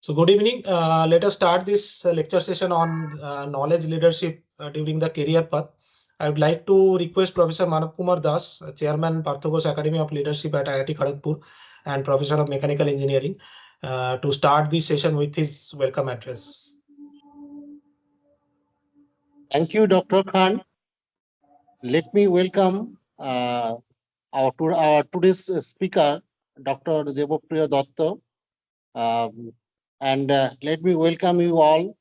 So good evening. Let us start this lecture session on knowledge leadership during the career path. I would like to request Professor Manav Kumar Das, Chairman Partho Ghosh Academy of Leadership at IIT Kharagpur and Professor of Mechanical Engineering, to start this session with his welcome address. Thank you, Dr. Khan. Let me welcome our today's speaker, Dr. Debapriya Dutta. And let me welcome you all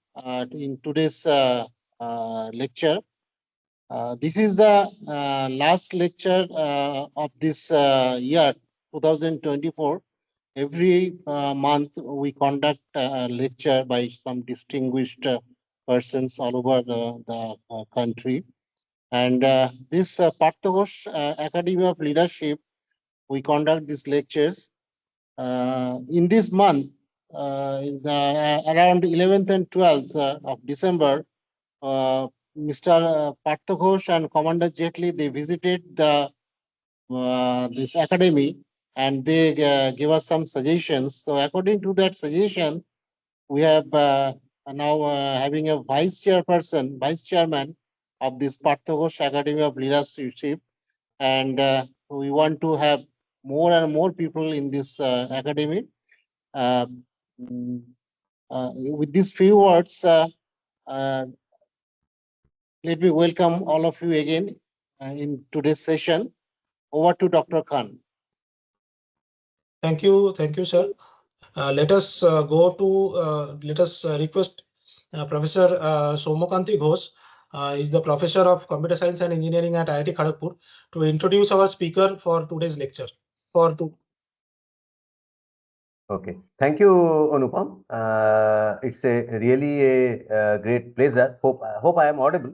in today's lecture. This is the last lecture of this year, 2024. Every month we conduct a lecture by some distinguished persons all over the country. And this Partho Ghosh Academy of Leadership, we conduct these lectures. In this month, around 11th and 12th of December, Mr. Partho Ghosh and Commander Jetli, they visited this academy and they gave us some suggestions. So according to that suggestion, we have now having a vice chairman of this Partho Ghosh Academy of Leadership, and we want to have more and more people in this academy. With these few words, let me welcome all of you again in today's session. Over to Dr. Khan. Thank you, sir. Let us request Professor Somakanti Ghosh, is the Professor of Computer Science and Engineering at IIT Kharagpur, to introduce our speaker for today's lecture. Okay, thank you, Anupam. It's really a great pleasure. Hope I am audible.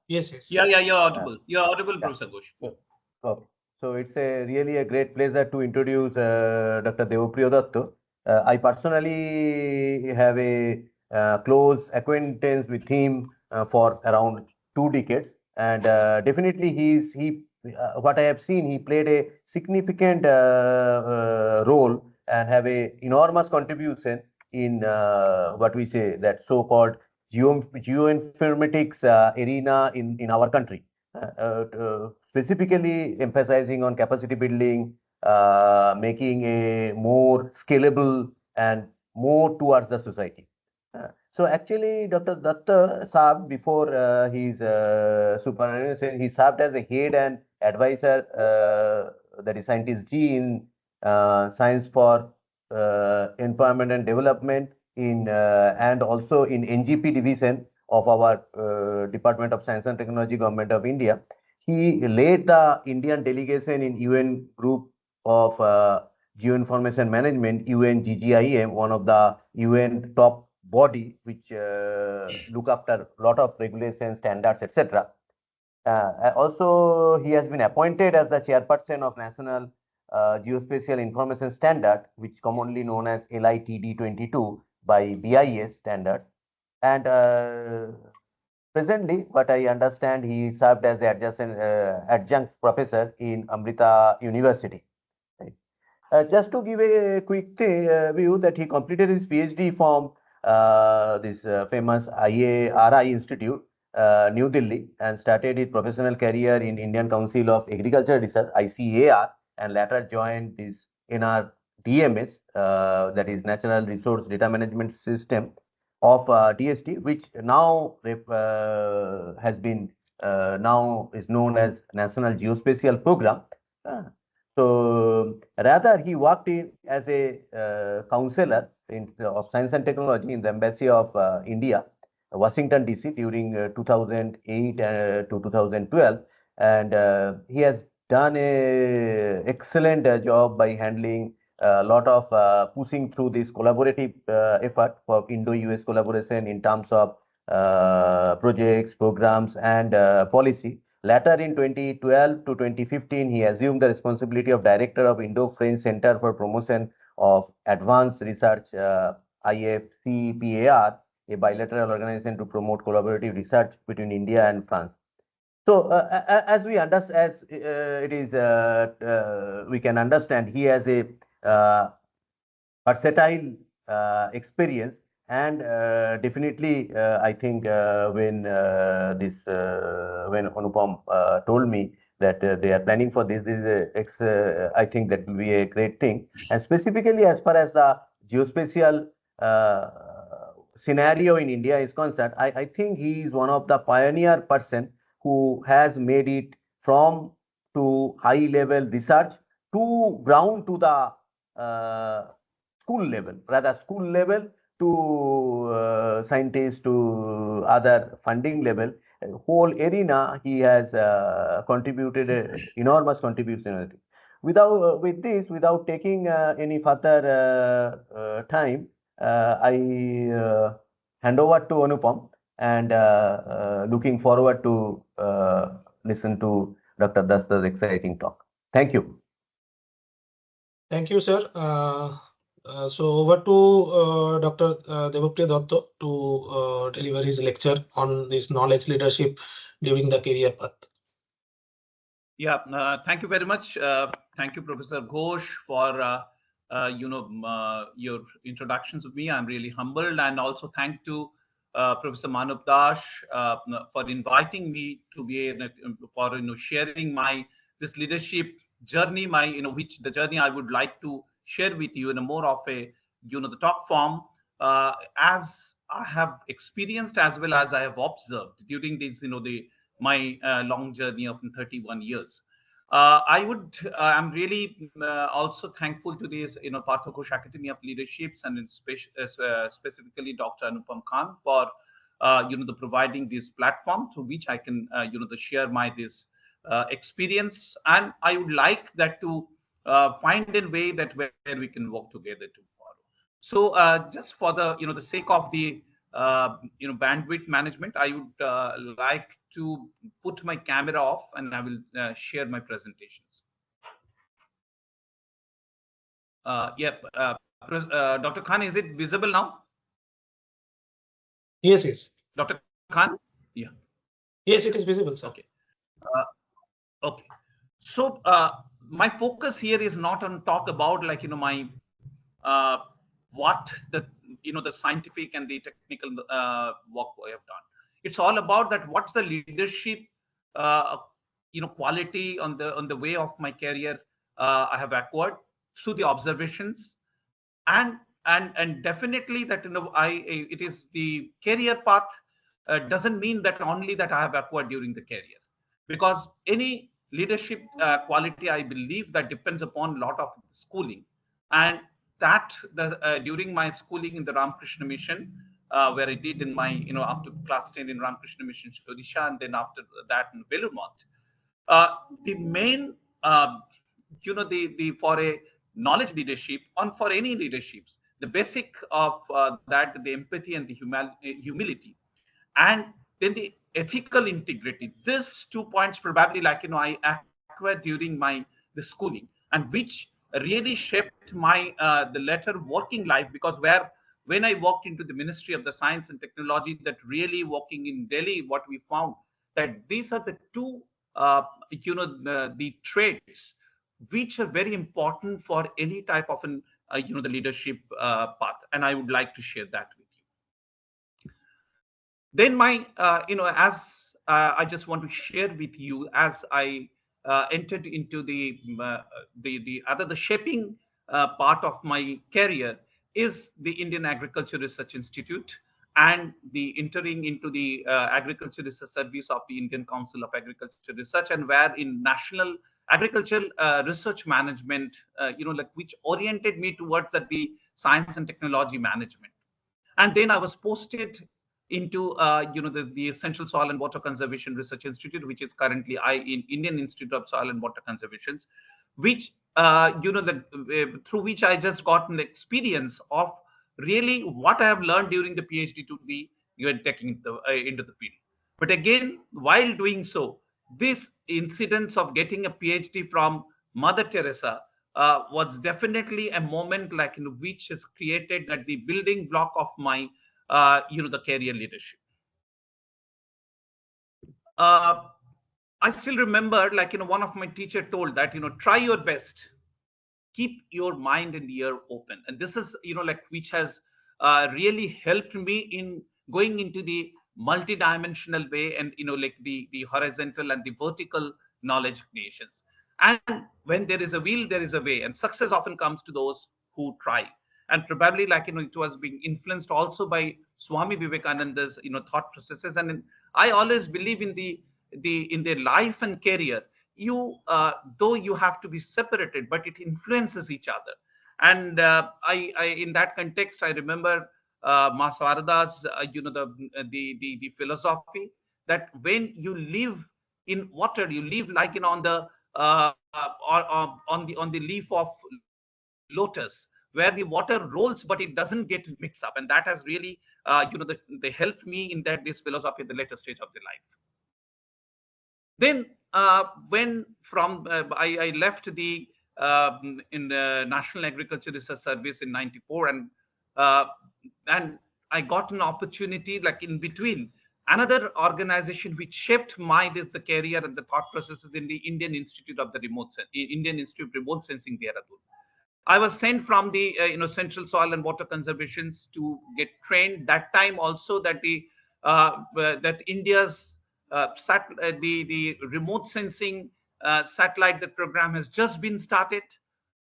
Yes. Yeah, you're audible. You're audible, yeah. Professor Ghosh. Okay. So it's really a great pleasure to introduce Dr. Debapriya Dutta. I personally have a close acquaintance with him for around 2 decades, and definitely what I have seen, he played a significant role and have a enormous contribution in what we say that so-called Geo-informatics arena in our country. Specifically emphasizing on capacity building, making a more scalable and more towards the society. So actually, Dr. Dutta served before his superannuation. He served as a head and advisor, that is scientist G in Science for Empowerment and Development and also in NGP division of our Department of Science and Technology, Government of India. He led the Indian delegation in UN Group of Geo-information Management, UNGGIM, one of the UN top body which look after a lot of regulations, standards, etc. Also, he has been appointed as the chairperson of National Geospatial Information Standard, which commonly known as LITD 22 by BIS standards. And presently, what I understand, he served as the adjunct professor in Amrita University. Right. Just to give a quick view that he completed his PhD from this famous ICAR Institute, New Delhi, and started his professional career in Indian Council of Agriculture Research, ICAR, and later joined this NRDMS, that is Natural Resource Data Management System of TST, which now has been now is known as National Geospatial Program. So rather, he worked as a counselor of science and technology in the Embassy of India, Washington DC, during 2008 to 2012, and he has done a excellent job by handling a lot of pushing through this collaborative effort for Indo-US collaboration in terms of projects, programs, and policy. Later in 2012 to 2015, he assumed the responsibility of Director of Indo-French Center for Promotion of Advanced Research, IFCPAR, a bilateral organization to promote collaborative research between India and France. So, as we understand, we can understand he has a versatile experience. And definitely, I think when Anupam told me that they are planning for this, I think that will be a great thing. And specifically, as far as the geospatial scenario in India is concerned, I think he is one of the pioneer person who has made it from to high level research to ground to the school level, rather school level to scientists to other funding level. Whole arena he has contributed enormous contribution. Without taking any further time, I hand over to Anupam, and looking forward to listen to Dr. Dasta's exciting talk. Thank you. Thank you, sir. So over to Dr. Debapriya Dutta to deliver his lecture on this knowledge leadership during the career path. Yeah, thank you very much. Thank you, Professor Ghosh, for your introductions of me. I'm really humbled, and also thank to Professor Manav Das for inviting me to be for sharing this leadership journey, which the journey I would like to share with you in a more of a the talk form, as I have experienced as well as I have observed during this my long journey of 31 years. I'm really also thankful to this, Partha Ghosh Academy of Leaderships, and specifically Dr. Anupam Khan for, the providing this platform through which I can, share this experience. And I would like that to find a way that where we can work together tomorrow. So just for the sake of the bandwidth management, I would like to put my camera off, and I will share my presentations. Dr. Khan, is it visible now? Yes, yes. Dr. Khan? Yeah. Yes, it is visible, sir. Okay. Okay. So my focus here is not on talk about my what the scientific and the technical work I have done. It's all about that what's the leadership quality on the way of my career I have acquired through the observations, and definitely that it is the career path doesn't mean that only that I have acquired during the career, because any leadership quality, I believe, that depends upon a lot of schooling. And that during my schooling in the Ramakrishna Mission, where I did in my up to class 10 in Ramakrishna Mission Odisha, and then after that in Belumont, the main the for a knowledge leadership, on for any leaderships, the basic of that, the empathy and the humility, and then the ethical integrity. These 2 points probably I acquired during the schooling, and which really shaped my the later working life, because when I walked into the Ministry of the Science and Technology, that really working in Delhi, what we found that these are the two the traits which are very important for any type of an the leadership path, and I would like to share that with you. Then my as I just want to share with you, as I entered into the shaping part of my career is the Indian Agriculture Research Institute, and the entering into the Agriculture Research Service of the Indian Council of Agriculture Research, and where in National Agricultural Research Management, which oriented me towards the science and technology management. And then I was posted into the Central Soil and Water Conservation Research Institute, which is currently in Indian Institute of Soil and Water Conservation, which through which I just got an experience of really what I have learned during the PhD to be taking into the field. But again, while doing so, this incidence of getting a PhD from Mother Teresa was definitely a moment which has created the building block of my the career leadership. I still remember one of my teacher told that try your best, keep your mind and ear open. And this is, like, which has really helped me in going into the multidimensional way, and like the horizontal and the vertical knowledge creations. And when there is a will, there is a way, and success often comes to those who try. And probably, like, it was being influenced also by Swami Vivekananda's thought processes. And I always believe in the life and career, you though you have to be separated, but it influences each other. And I in that context, I remember Maswarda's the philosophy that when you live in water, you live like on the on the leaf of lotus, where the water rolls but it doesn't get mixed up. And that has really they helped me in that this philosophy at the later stage of the life. Then when from I left the in the National Agriculture Research Service in '94, uh, and I got an opportunity, like, in between, another organization which shaped my the career and the thought processes in the Indian Institute of Remote Sensing, Dehradun. I was sent from the Central Soil and Water Conservations to get trained. That time also, that that India's the remote sensing satellite, the program has just been started.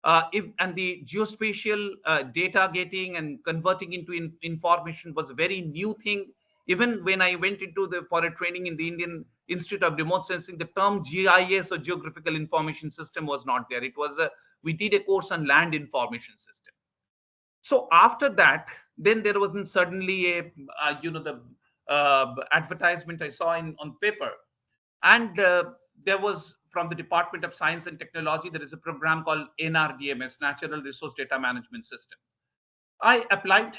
And the geospatial data getting and converting into information was a very new thing. Even when I went into for a training in the Indian Institute of Remote Sensing, the term GIS, or Geographical Information System, was not there. It was we did a course on land information system. So after that, then there was suddenly a the advertisement I saw on paper, and there was from the Department of Science and Technology, there is a program called NRDMS, Natural Resource Data Management System. I applied,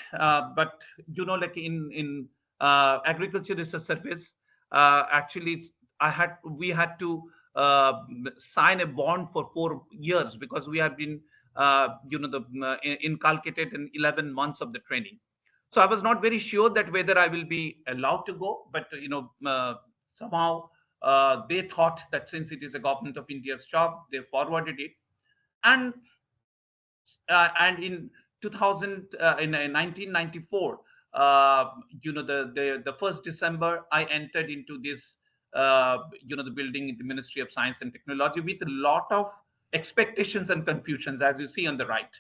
but like in Agriculture Research Service, actually we had to sign a bond for 4 years, because we had been inculcated in 11 months of the training. So I was not very sure that whether I will be allowed to go, but somehow they thought that since it is a government of India's job, they forwarded it. And in 1994, the 1st December, I entered into this the building in the Ministry of Science and Technology with a lot of expectations and confusions, as you see on the right.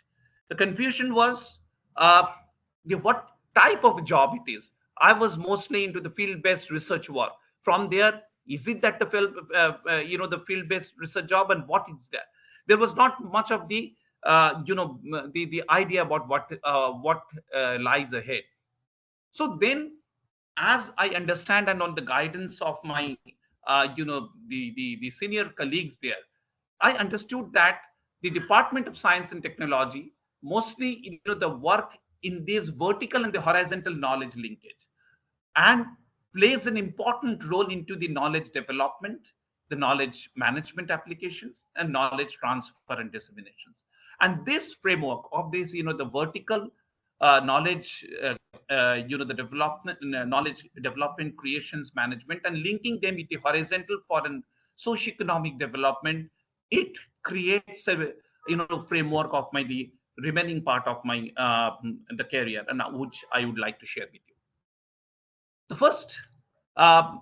The confusion was what type of job it is. I was mostly into the field-based research work. From there, is it that the the field-based research job, and what is that? There was not much of the the idea about what lies ahead. So then, as I understand, and on the guidance of my the senior colleagues there, I understood that the Department of Science and Technology mostly the work in this vertical and the horizontal knowledge linkage, and plays an important role into the knowledge development, the knowledge management applications, and knowledge transfer and disseminations. And this framework of this, the vertical knowledge, the development, knowledge development, creations, management, and linking them with the horizontal for an socio-economic development, it creates a framework of the remaining part of my the career, and which I would like to share with you. The first, the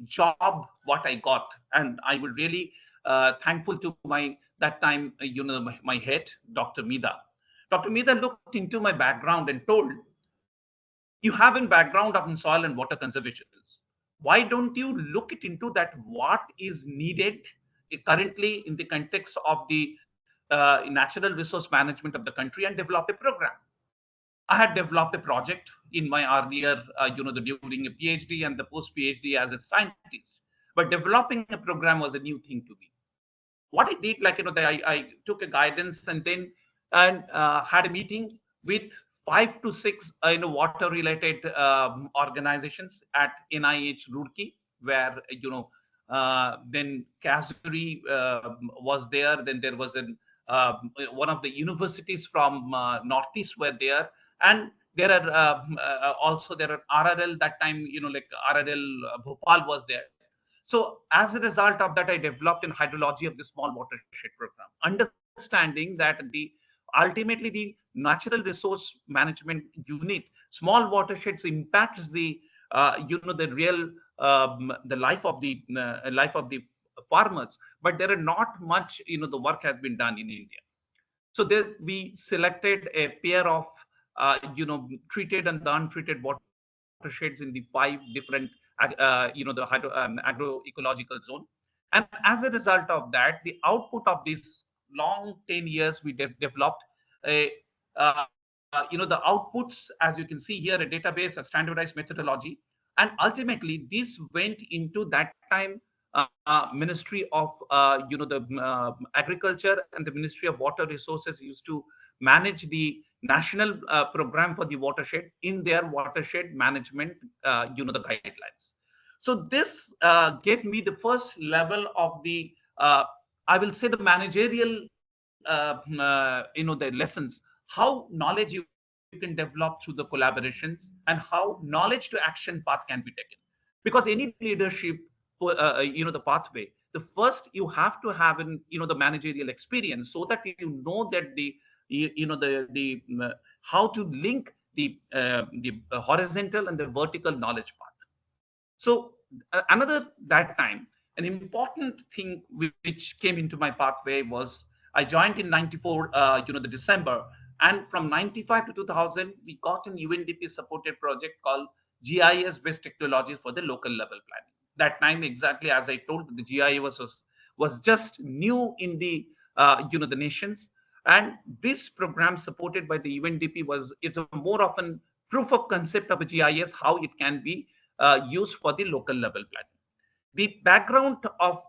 job what I got, and I would really thankful to my that time my head, Dr. Mida. Dr. Mida looked into my background and told, you have a background of in soil and water conservation. Why don't you look it into that what is needed currently in the context of the natural resource management of the country, and develop a program? I had developed a project in my earlier, during a PhD and the post-PhD as a scientist, but developing a program was a new thing to me. What I did, like, I took a guidance, and then had a meeting with 5 to 6 water-related organizations at NIH Roorkee, where then Kazuri was there. Then there was one of the universities from Northeast were there, and there are also there are RRL that time, like RRL Bhopal was there. So as a result of that, I developed in hydrology of the small watershed program, understanding that ultimately the natural resource management unit, small watersheds impacts the the real the life of the farmers, but there are not much the work has been done in India. So there we selected a pair of treated and the untreated watersheds in the 5 different agroecological zone. And as a result of that, the output of this long 10 years we developed a the outputs, as you can see here, a database, a standardized methodology, and ultimately this went into that time Ministry of Agriculture and the Ministry of Water Resources used to manage the national program for the watershed in their watershed management the guidelines. So this gave me the first level of the I will say the managerial the lessons, how knowledge you can develop through the collaborations and how knowledge to action path can be taken. Because any leadership the pathway, the first you have to have an the managerial experience, so that you know that the how to link the horizontal and the vertical knowledge path. So another that time, an important thing which came into my pathway was I joined in 94 the December, and from 95 to 2000 we got an UNDP supported project called GIS based technologies for the local level planning. That time, exactly as I told, the GIS was just new in the the nations, and this program supported by the UNDP it's a more of a proof of concept of a GIS, how it can be used for the local level planning. The background of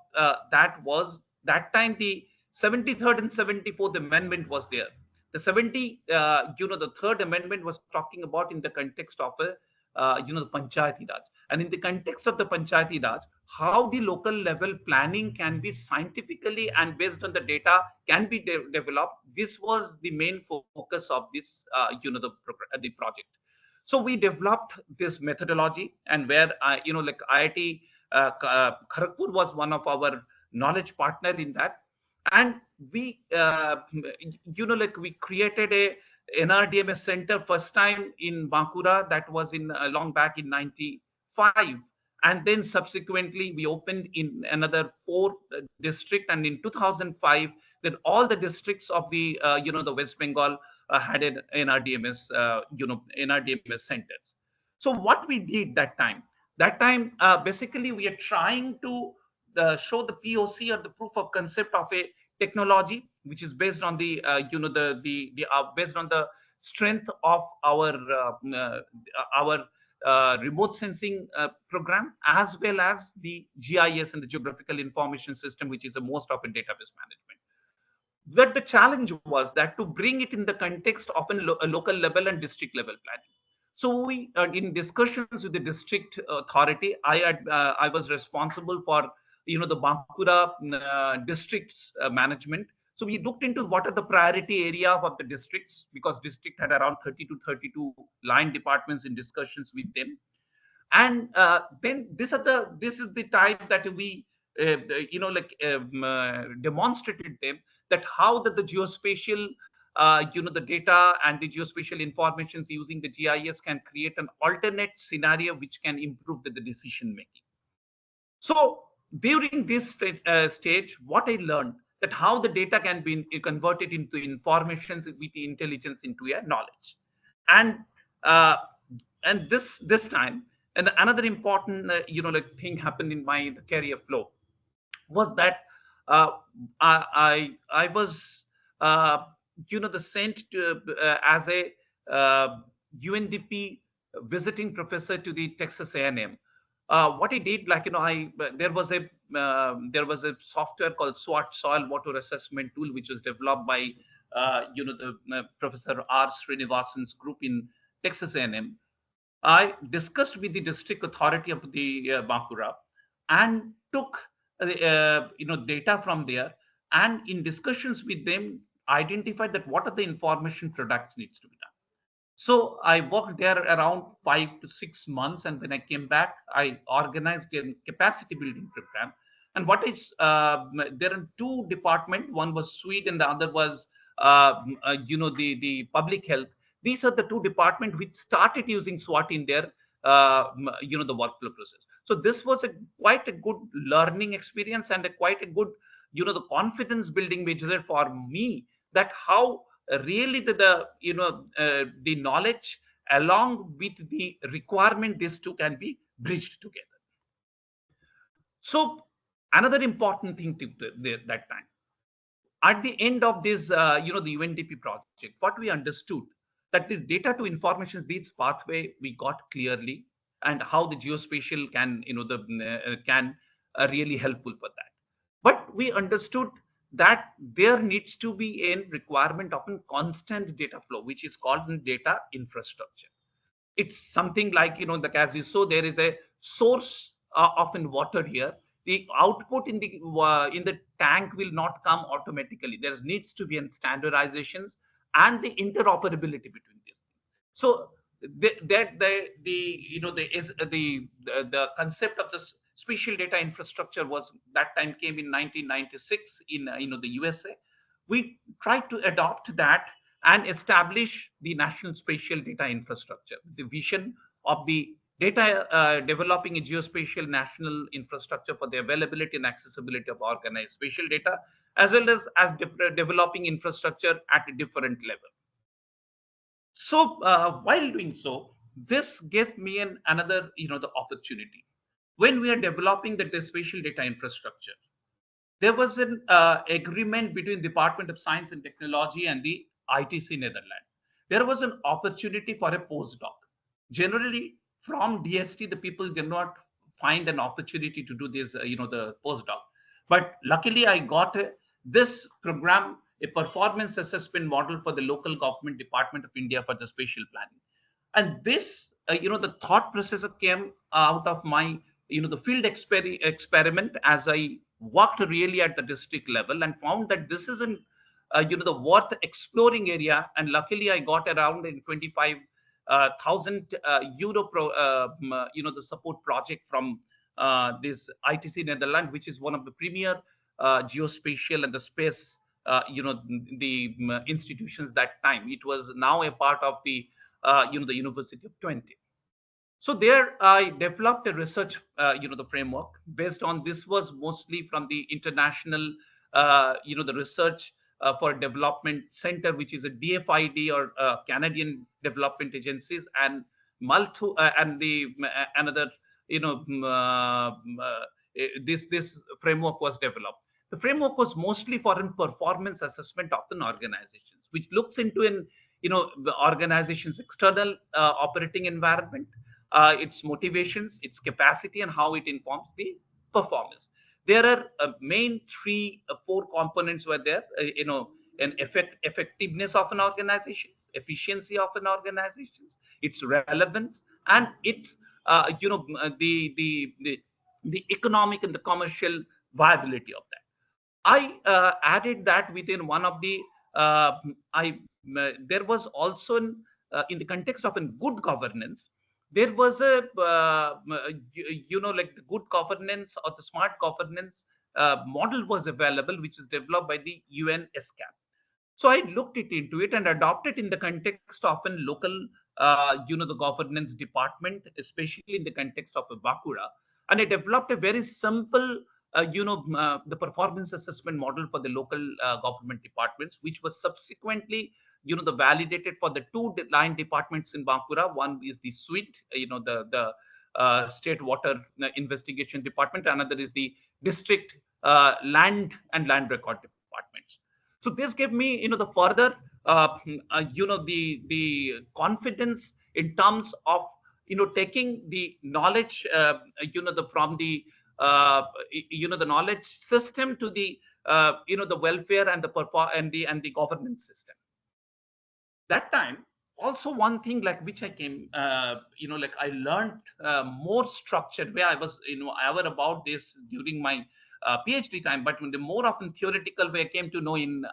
that was that time the 73rd and 74th amendment was there. The the third amendment was talking about in the context of a the Panchayati Raj, and in the context of the Panchayati Raj, how the local level planning can be scientifically and based on the data can be developed. This was the main focus of this the project. So we developed this methodology, and where like IIT Kharagpur was one of our knowledge partner in that, and we like we created a NRDMS center first time in Bankura. That was in long back in 95, and then subsequently we opened in another 4 district, and in 2005 then all the districts of the the West Bengal had an NRDMS NRDMS centers. So what we did that time basically we are trying to show the POC, or the proof of concept of a technology which is based on the based on the strength of our remote sensing program, as well as the GIS and the geographical information system, which is the most of a database management. That the challenge was that to bring it in the context of a local level and district level planning. So we, in discussions with the district authority, I was responsible for the Bankura district's management. So we looked into what are the priority area of the districts, because district had around 30 to 32 line departments in discussions with them. And then this is the type that we demonstrated them, that how that the geospatial the data and the geospatial informations using the GIS can create an alternate scenario which can improve the decision making. So during this stage, what I learned, that how the data can be converted into information with the intelligence into a knowledge. And this time, and another important thing happened in my career flow was that I was the sent to as a UNDP visiting professor to the Texas A&M. What I did, like there was a software called SWOT, Soil Water Assessment Tool, which was developed by the Professor R. Srinivasan's group in Texas A&M. I discussed with the district authority of the Bankura and took data from there, and in discussions with them identified that what are the information products needs to be done. So I worked there around 5 to 6 months, and when I came back, I organized a capacity building program. And what is there are two departments. One was Swede, and the other was the public health. These are the two departments which started using SWOT in their the workflow process. So this was quite a good learning experience, and quite a good the confidence building measure for me, that how really the knowledge along with the requirement, these two can be bridged together. So another important thing to that time, at the end of this the UNDP project, what we understood, that the data to information needs pathway we got clearly, and how the geospatial can can really helpful for that. But we understood that there needs to be a requirement of a constant data flow, which is called data infrastructure. It's something like, the as you saw, there is a source of water here. The output in the tank will not come automatically. There needs to be a standardizations and the interoperability between these. So the concept of this spatial data infrastructure was that time came in 1996 in the USA. We tried to adopt that and establish the national spatial data infrastructure. The vision of the data developing a geospatial national infrastructure for the availability and accessibility of organized spatial data, as well as developing infrastructure at a different level. So while doing so, this gave me another the opportunity. When we are developing the spatial data infrastructure, there was an agreement between Department of Science and Technology and the ITC Netherlands. There was an opportunity for a postdoc. Generally, from DST, the people did not find an opportunity to do this, the postdoc. But luckily, I got this program, a performance assessment model for the local government department of India for the spatial planning. And this, the thought process came out of my, the field experiment, as I worked really at the district level and found that this is an, the worth exploring area. And luckily, I got around in 25,000 euro the support project from this ITC Netherlands, which is one of the premier geospatial and the space the institutions that time. It was now a part of the the University of Twente. So there I developed a research the framework based on this. Was mostly from the international the research for development center, which is a DFID, or Canadian development agencies, and and the another this framework was developed. The framework was mostly for a performance assessment of an organizations, which looks into an the organization's external operating environment, its motivations, its capacity, and how it informs the performance. There are main three, four components were there. An effectiveness of an organization, efficiency of an organization, its relevance, and its the economic and the commercial viability of that. I added that within one of the there was also in the context of a good governance. There was a like the good governance or the smart governance model was available, which is developed by the UN SCAP. So I looked into it and adopted in the context of a local the governance department, especially in the context of a Bakura, and I developed a very simple the performance assessment model for the local government departments, which was subsequently the validated for the two line departments in Bankura. One is the SWIT, the state water investigation department. Another is the district land and land record departments. So this gave me the further the confidence in terms of taking the knowledge the from the the knowledge system to the the welfare and the governance system. That time also one thing like which I came like I learned more structured way. I was aware about this during my PhD time, but when the more often theoretical way I came to know in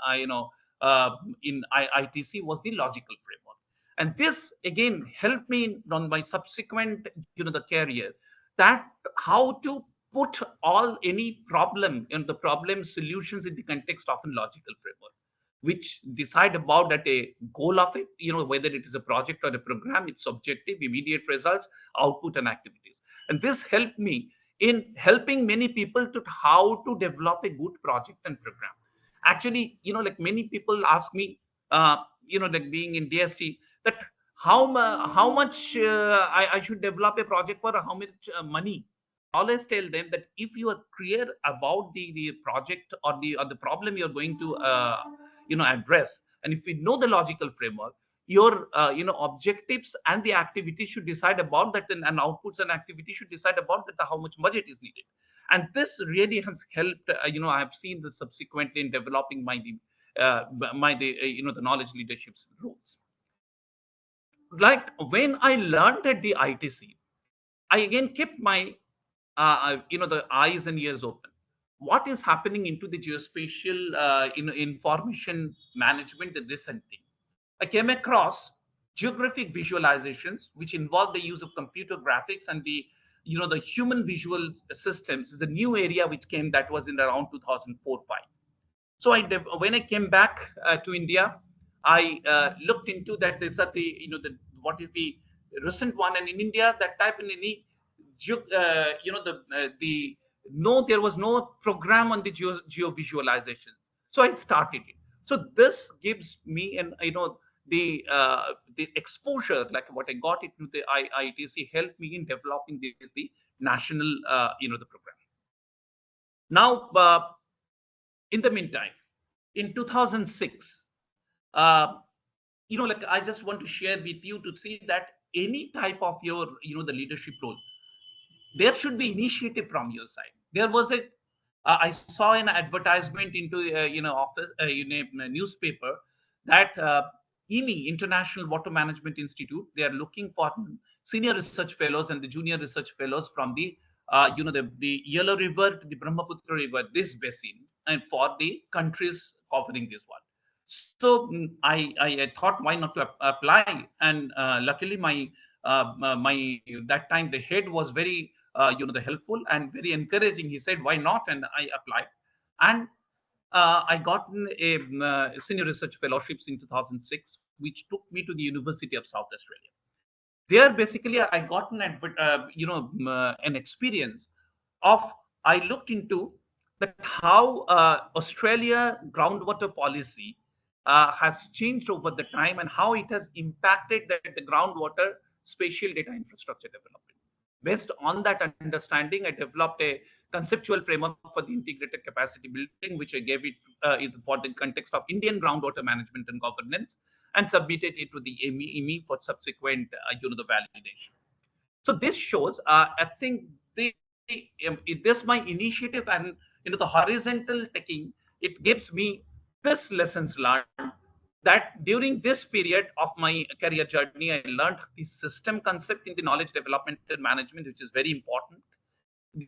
in ITC was the logical framework. And this again helped me on my subsequent, the career, that how to put all any problem in the problem solutions in the context of a logical framework, which decide about that a goal of it, whether it is a project or a program, its objective, immediate results, output, and activities. And this helped me in helping many people to how to develop a good project and program. Actually, like many people ask me, like being in DSC, that how much I should develop a project for, how much money. I always tell them that if you are clear about the project or the problem you're going to address, and if you know the logical framework, your objectives and the activity should decide about that, and outputs and activity should decide about that how much budget is needed. And this really has helped. I have seen this subsequently in developing the knowledge leadership rules. Like when I learned at the ITC, I again kept my the eyes and ears open. What is happening into the geospatial information management in this thing? I came across geographic visualizations, which involve the use of computer graphics and the human visual systems. Is a new area which came, that was in around 2004-5. So when I came back to India, I looked into that. There's what is the recent one, and in India that type in any no, there was no program on the geo visualization. So I started it. So this gives me the exposure, like what I got into the ITC, helped me in developing the national the program. Now, in the meantime, in 2006, like I just want to share with you to see that any type of your the leadership role, there should be initiative from your side. There was I saw an advertisement into office newspaper that IMI, International Water Management Institute, they are looking for senior research fellows and the junior research fellows from the the Yellow River to the Brahmaputra River, this basin, and for the countries covering this one. So I thought, why not to apply? And luckily my that time the head was very the helpful and very encouraging. He said, why not? And I applied, and I got a senior research fellowships in 2006, which took me to the University of South Australia. There basically I got an experience of, I looked into that how Australia groundwater policy has changed over the time, and how it has impacted the groundwater spatial data infrastructure development. Based on that understanding, I developed a conceptual framework for the integrated capacity building, which I gave it for the context of Indian groundwater management and governance, and submitted it to the IMI for subsequent the validation. So this shows, I think this my initiative, and the horizontal taking, it gives me this lessons learned, that during this period of my career journey, I learned the system concept in the knowledge development and management, which is very important.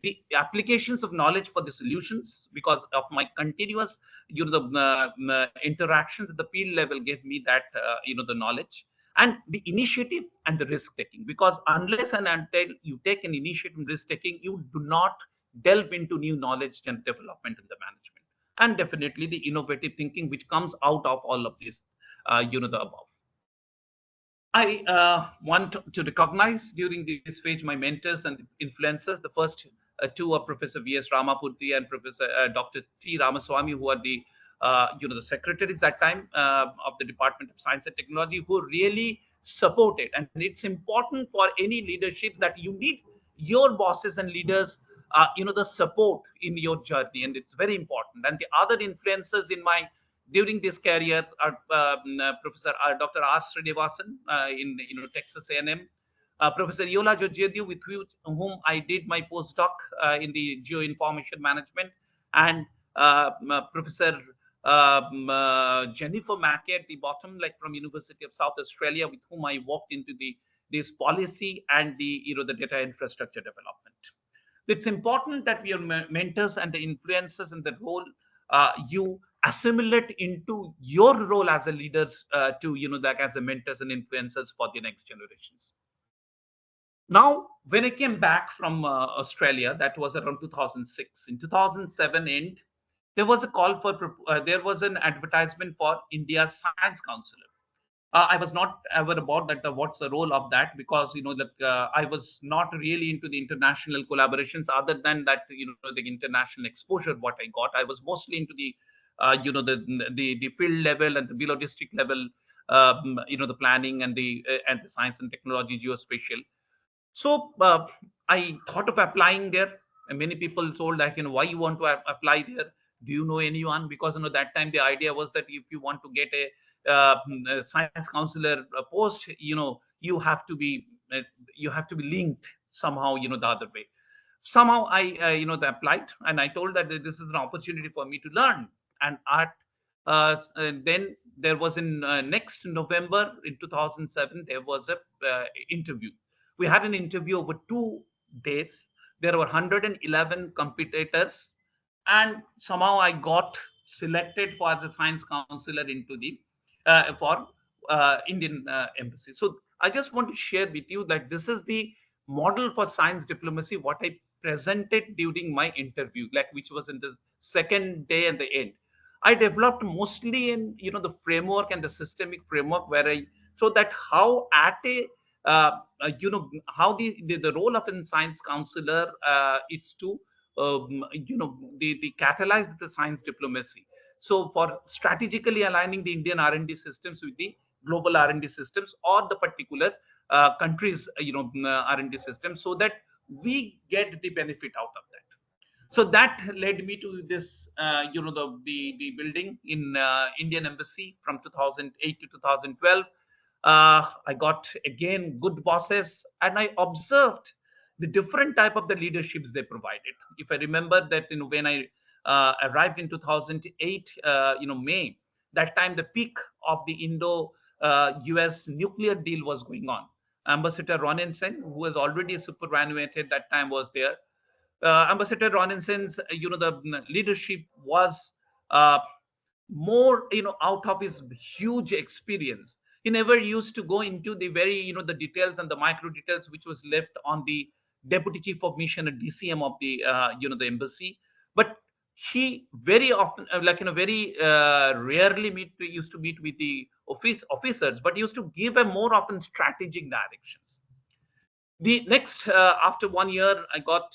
The applications of knowledge for the solutions, because of my continuous the interactions at the field level, gave me that the knowledge, and the initiative and the risk taking, because unless and until you take an initiative and risk taking, you do not delve into new knowledge and development in the management, and definitely the innovative thinking which comes out of all of this the above. I want to recognize during this phase my mentors and influencers. The first two are Professor V.S. Ramapurthy and Professor Dr. T. Ramaswamy, who are the the secretaries that time of the Department of Science and Technology, who really supported. And it's important for any leadership that you need your bosses and leaders the support in your journey, and it's very important. And the other influencers in my during this career are Professor Dr. R. Srinivasan in Texas A&M, Professor Yola Georgiou, with whom I did my postdoc in the Geo-information management, and Professor Jennifer Mackey at the bottom, like from University of South Australia, with whom I walked into this policy and the the data infrastructure development. It's important that we are mentors and the influencers, and the role you assimilate into your role as a leaders to, like as a mentors and influencers for the next generations. Now, when I came back from Australia, that was around 2006. In 2007 end, there was a call for, there was an advertisement for India's Science Counselor. I was not aware about that, what's the role of that, because, I was not really into the international collaborations other than that, the international exposure, what I got. I was mostly into the, the field level and the below district level, the planning and the science and technology, geospatial. So I thought of applying there. And many people told like, why you want to apply there? Do you know anyone? Because that time the idea was that if you want to get a science counselor post, you have to be linked somehow, the other way. Somehow I applied, and I told that this is an opportunity for me to learn. And then there was in next November in 2007 there was a interview. We had an interview over 2 days. There were 111 competitors, and somehow I got selected for as a science counselor into the for Indian embassy. So I just want to share with you that this is the model for science diplomacy what I presented during my interview, like which was in the second day and the end. I developed mostly in the framework and the systemic framework where I, so that how at a how the role of a science counselor is to the catalyze the science diplomacy. So for strategically aligning the Indian R&D systems with the global R&D systems or the particular countries R&D systems, so that we get the benefit out of that. So that led me to this the building in Indian embassy from 2008 to 2012. I got again good bosses, and I observed the different type of the leaderships they provided. If I remember that when I arrived in 2008 May, that time the peak of the Indo-US nuclear deal was going on. Ambassador Ronensen, who was already superannuated that time, was there. Ambassador Ronensen's the leadership was more out of his huge experience. He never used to go into the very the details and the micro details which was left on the deputy chief of mission at DCM of the the embassy. But he very often very rarely used to meet with the officers, but used to give a more often strategic directions. The next after 1 year I got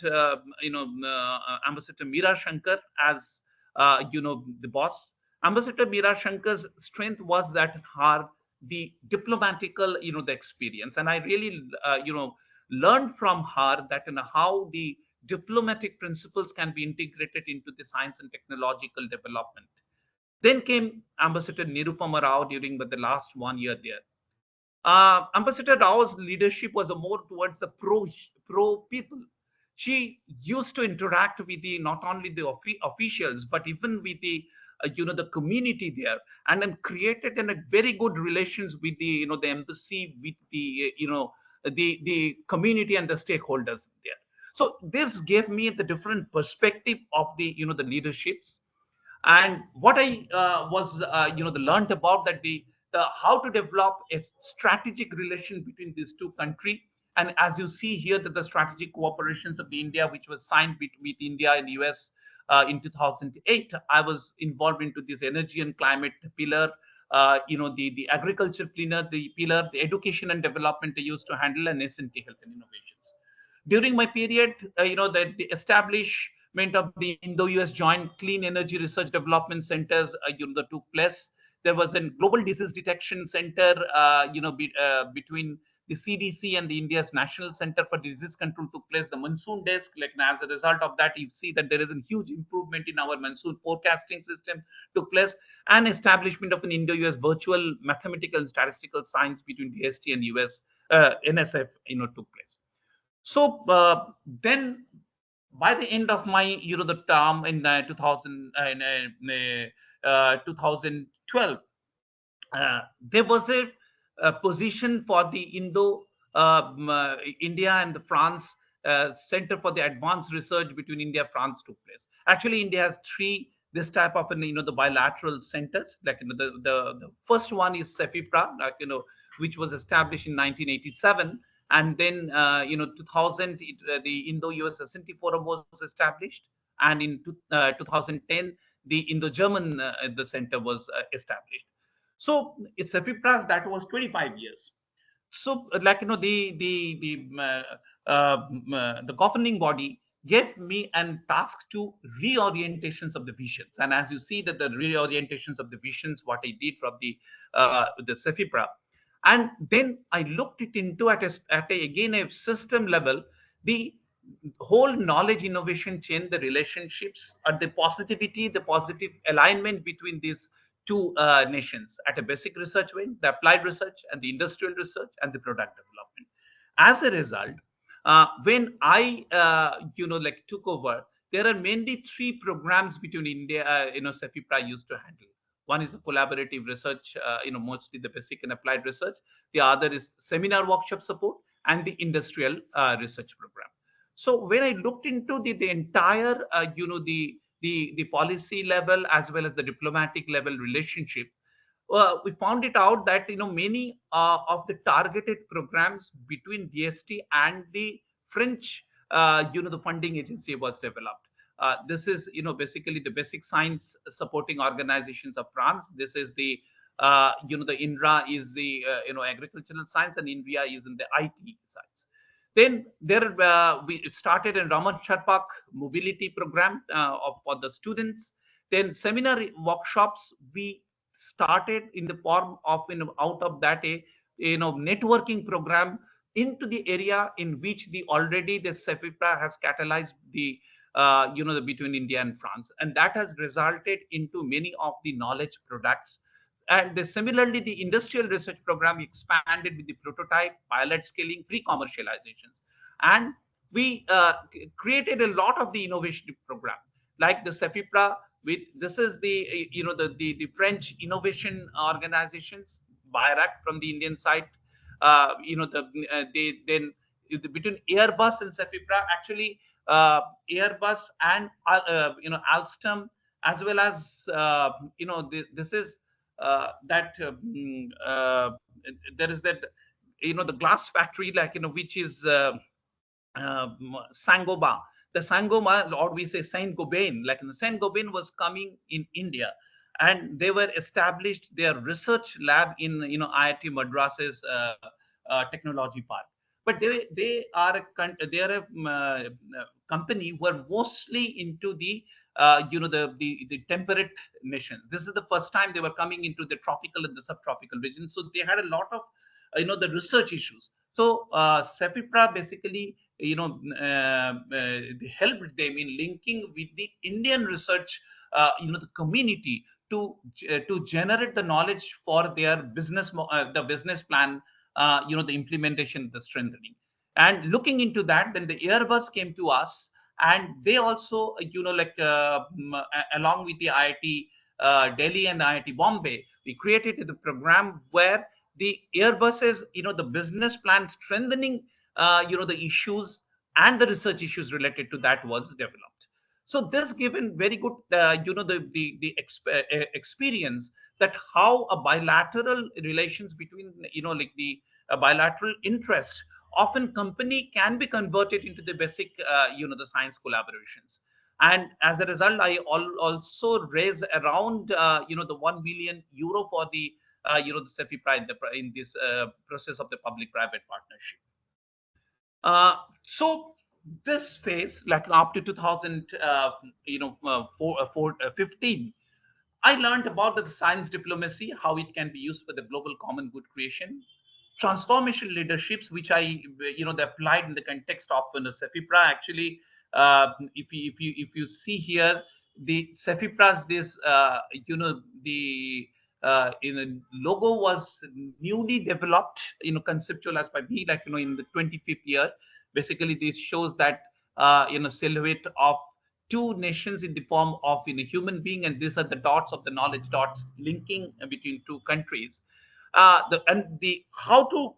Ambassador Meera Shankar as the boss. Ambassador Meera Shankar's strength was that her the diplomatical the experience, and I really learned from her that how the diplomatic principles can be integrated into the science and technological development. Then came Ambassador Nirupama Rao during the last 1 year there. Ambassador Rao's leadership was more towards the pro people. She used to interact with the not only the officials but even with the the community there, and then created a very good relations with the the embassy, with the the community and the stakeholders there. So this gave me the different perspective of the the leaderships. And what I was learned about that the how to develop a strategic relation between these two countries. And as you see here that the strategic cooperations of the India, which was signed with India and US in 2008, I was involved into this energy and climate pillar, the agriculture pillar, the education and development they used to handle, and S&T health and innovations. During my period, the establishment of the Indo-US Joint Clean Energy Research Development Centers, that took place. There was a global disease detection center, between the CDC and the India's National Center for Disease Control took place. The monsoon desk, like as a result of that, you see that there is a huge improvement in our monsoon forecasting system took place, and establishment of an Indo-US virtual mathematical and statistical science between DST and US NSF, took place. So then, by the end of my the term in 2012, there was a position for the India and the France Center for the Advanced Research between India and France took place. Actually, India has 3 this type of the bilateral centers. Like the first one is CEFIPRA, like which was established in 1987, and then 2000 the Indo-US S&T Forum was established, and in 2010 the Indo-German the center was established. So it's CEFIPRA that was 25 years. So like the governing body gave me an task to reorientations of the visions, and as you see that the reorientations of the visions, what I did from the CEFIPRA, and then I looked it into at again a system level, the whole knowledge innovation chain, the relationships, and the positive alignment between these two nations at a basic research wing, the applied research and the industrial research and the product development. As a result, when I took over, there are mainly three programs between India, CEFIPRA used to handle. One is a collaborative research, mostly the basic and applied research. The other is seminar workshop support and the industrial research program. So when I looked into the entire, the policy level as well as the diplomatic level relationship, we found it out that many of the targeted programs between DST and the French the funding agency was developed. This is basically the basic science supporting organizations of France. This is the the INRA is the agricultural science, and INVIA is in the IT science. Then there we started a Raman Sharpak mobility program for the students. Then seminar workshops we started in the form of out of that a networking program into the area in which the already the CEFIPRA has catalyzed the the between India and France, and that has resulted into many of the knowledge products. And similarly, the industrial research program expanded with the prototype, pilot scaling, pre-commercializations, and we created a lot of the innovation program like the CEFIPRA. With this is the the French innovation organizations, BIRAC from the Indian side. Between Airbus and CEFIPRA, actually Airbus and Alstom, as well as this is there is that the glass factory, like which is Saint-Gobain. The Saint-Gobain, or we say Saint-Gobain, like Saint-Gobain was coming in India, and they were established their research lab in IIT Madras's technology park. But they are a company who are mostly into the the temperate nations. This is the first time they were coming into the tropical and the subtropical region. So they had a lot of the research issues. So CEFIPRA basically they helped them in linking with the Indian research the community to generate the knowledge for their business the business plan, the implementation, the strengthening. And looking into that, then the Airbus came to us, and they also along with the IIT Delhi and IIT Bombay, we created the program where the Airbus's the business plan strengthening the issues and the research issues related to that was developed. So this given very good the experience that how a bilateral relations between the bilateral interest often company can be converted into the basic the science collaborations. And as a result, I also raised around the 1 million euro for the the CEFIPRA in this process of the public-private partnership. So this phase, like up to 2015, I learned about the science diplomacy, how it can be used for the global common good creation, transformation leaderships, which I they applied in the context of CEFIPRA. Actually, if you see here, the CEFIPRA's this the logo was newly developed, conceptualized by me, like in the 25th year. Basically, this shows that silhouette of two nations in the form of human being, and these are the dots of the knowledge dots linking between two countries. How to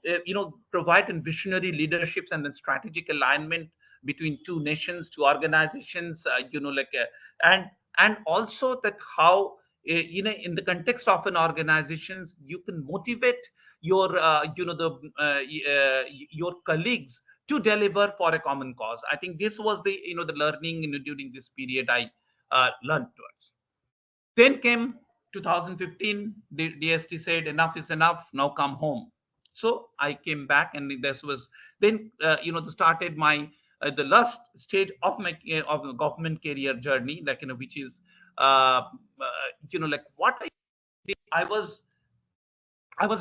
provide visionary leaderships and then strategic alignment between two nations, two organizations, and and also that how in the context of an organizations you can motivate your your colleagues to deliver for a common cause. I think this was the the learning during this period I learned towards. Then came 2015. The DST said enough is enough. Now come home. So I came back, and this was then started my the last stage of my of the government career journey, like which is like what I did. I was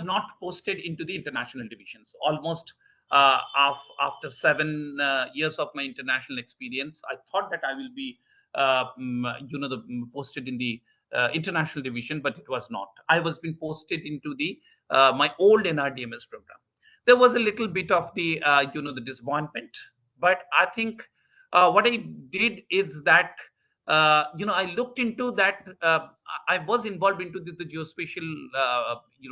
not posted into the international divisions. Almost after 7 years of my international experience, I thought that I will be, posted in the international division, but it was not. I was being posted into the my old NRDMS program. There was a little bit of the, the disappointment, but I think what I did is that I looked into that. I was involved into the geospatial,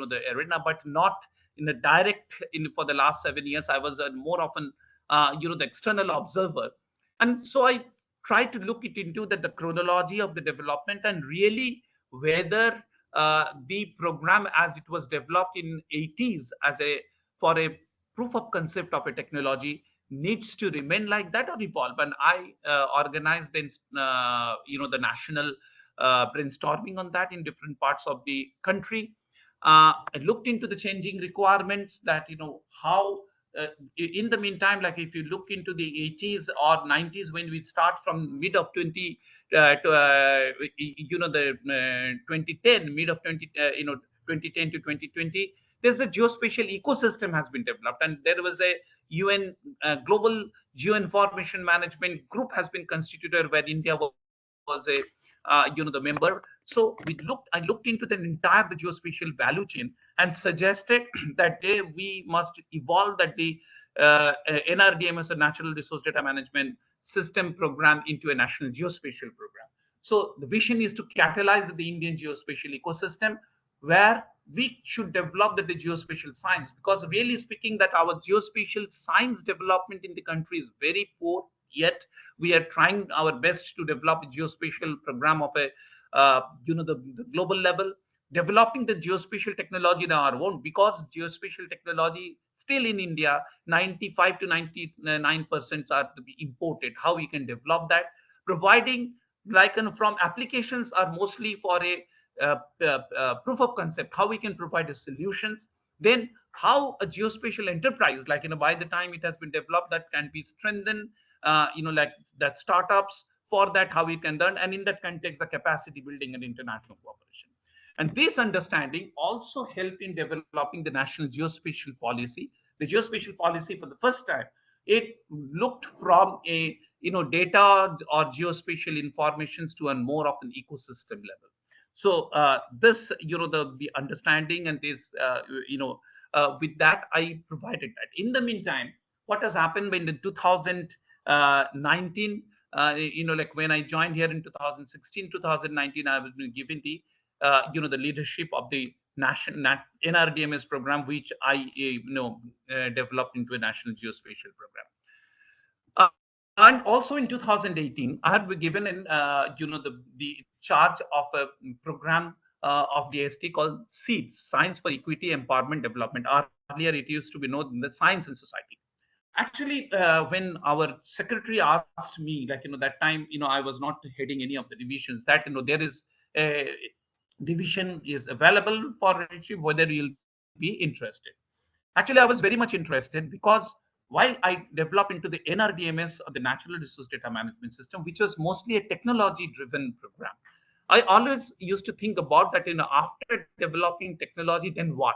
the arena, but not in the direct. For the last 7 years, I was more often, the external observer, and so I tried to look it into the chronology of the development and really whether the program as it was developed in 80s as a for a proof of concept of a technology needs to remain like that or evolve. And I organized then the national brainstorming on that in different parts of the country. I looked into the changing requirements, that how in the meantime, like if you look into the 80s or 90s, when we start from mid of 20 to the 2010, mid of 2010 to 2020, there's a geospatial ecosystem has been developed, and there was a UN global geo-information management group has been constituted, where India was a the member. So I looked into the entire the geospatial value chain and suggested that we must evolve that the NRDMS, a natural resource data management system program, into a national geospatial program. So the vision is to catalyze the Indian geospatial ecosystem, where we should develop the geospatial science, because really speaking that our geospatial science development in the country is very poor. Yet we are trying our best to develop a geospatial program of a the global level, developing the geospatial technology in our own, because geospatial technology still in India 95 to 99% are to be imported. How we can develop that, providing like from applications are mostly for a proof of concept, how we can provide the solutions. Then how a geospatial enterprise, like by the time it has been developed, that can be strengthened, like that startups, for that how we can learn, and in that context the capacity building and international cooperation. And this understanding also helped in developing the national geospatial policy. The geospatial policy, for the first time, it looked from a data or geospatial informations to a more of an ecosystem level. So this the understanding and this with that I provided that. In the meantime, what has happened in the 2019, like when I joined here in 2016, 2019, I was given the the leadership of the national NRDMS program, which I developed into a national geospatial program. And also in 2018, I had been given in the charge of a program of DST called SEED, Science for Equity, Empowerment, Development. Earlier, it used to be known as Science and Society. Actually, when our secretary asked me, like that time, I was not heading any of the divisions, that there is a division is available for whether you'll be interested. Actually, I was very much interested, because while I developed into the NRDMS, or the Natural Resource Data Management System, which was mostly a technology-driven program, I always used to think about that. After developing technology, then what?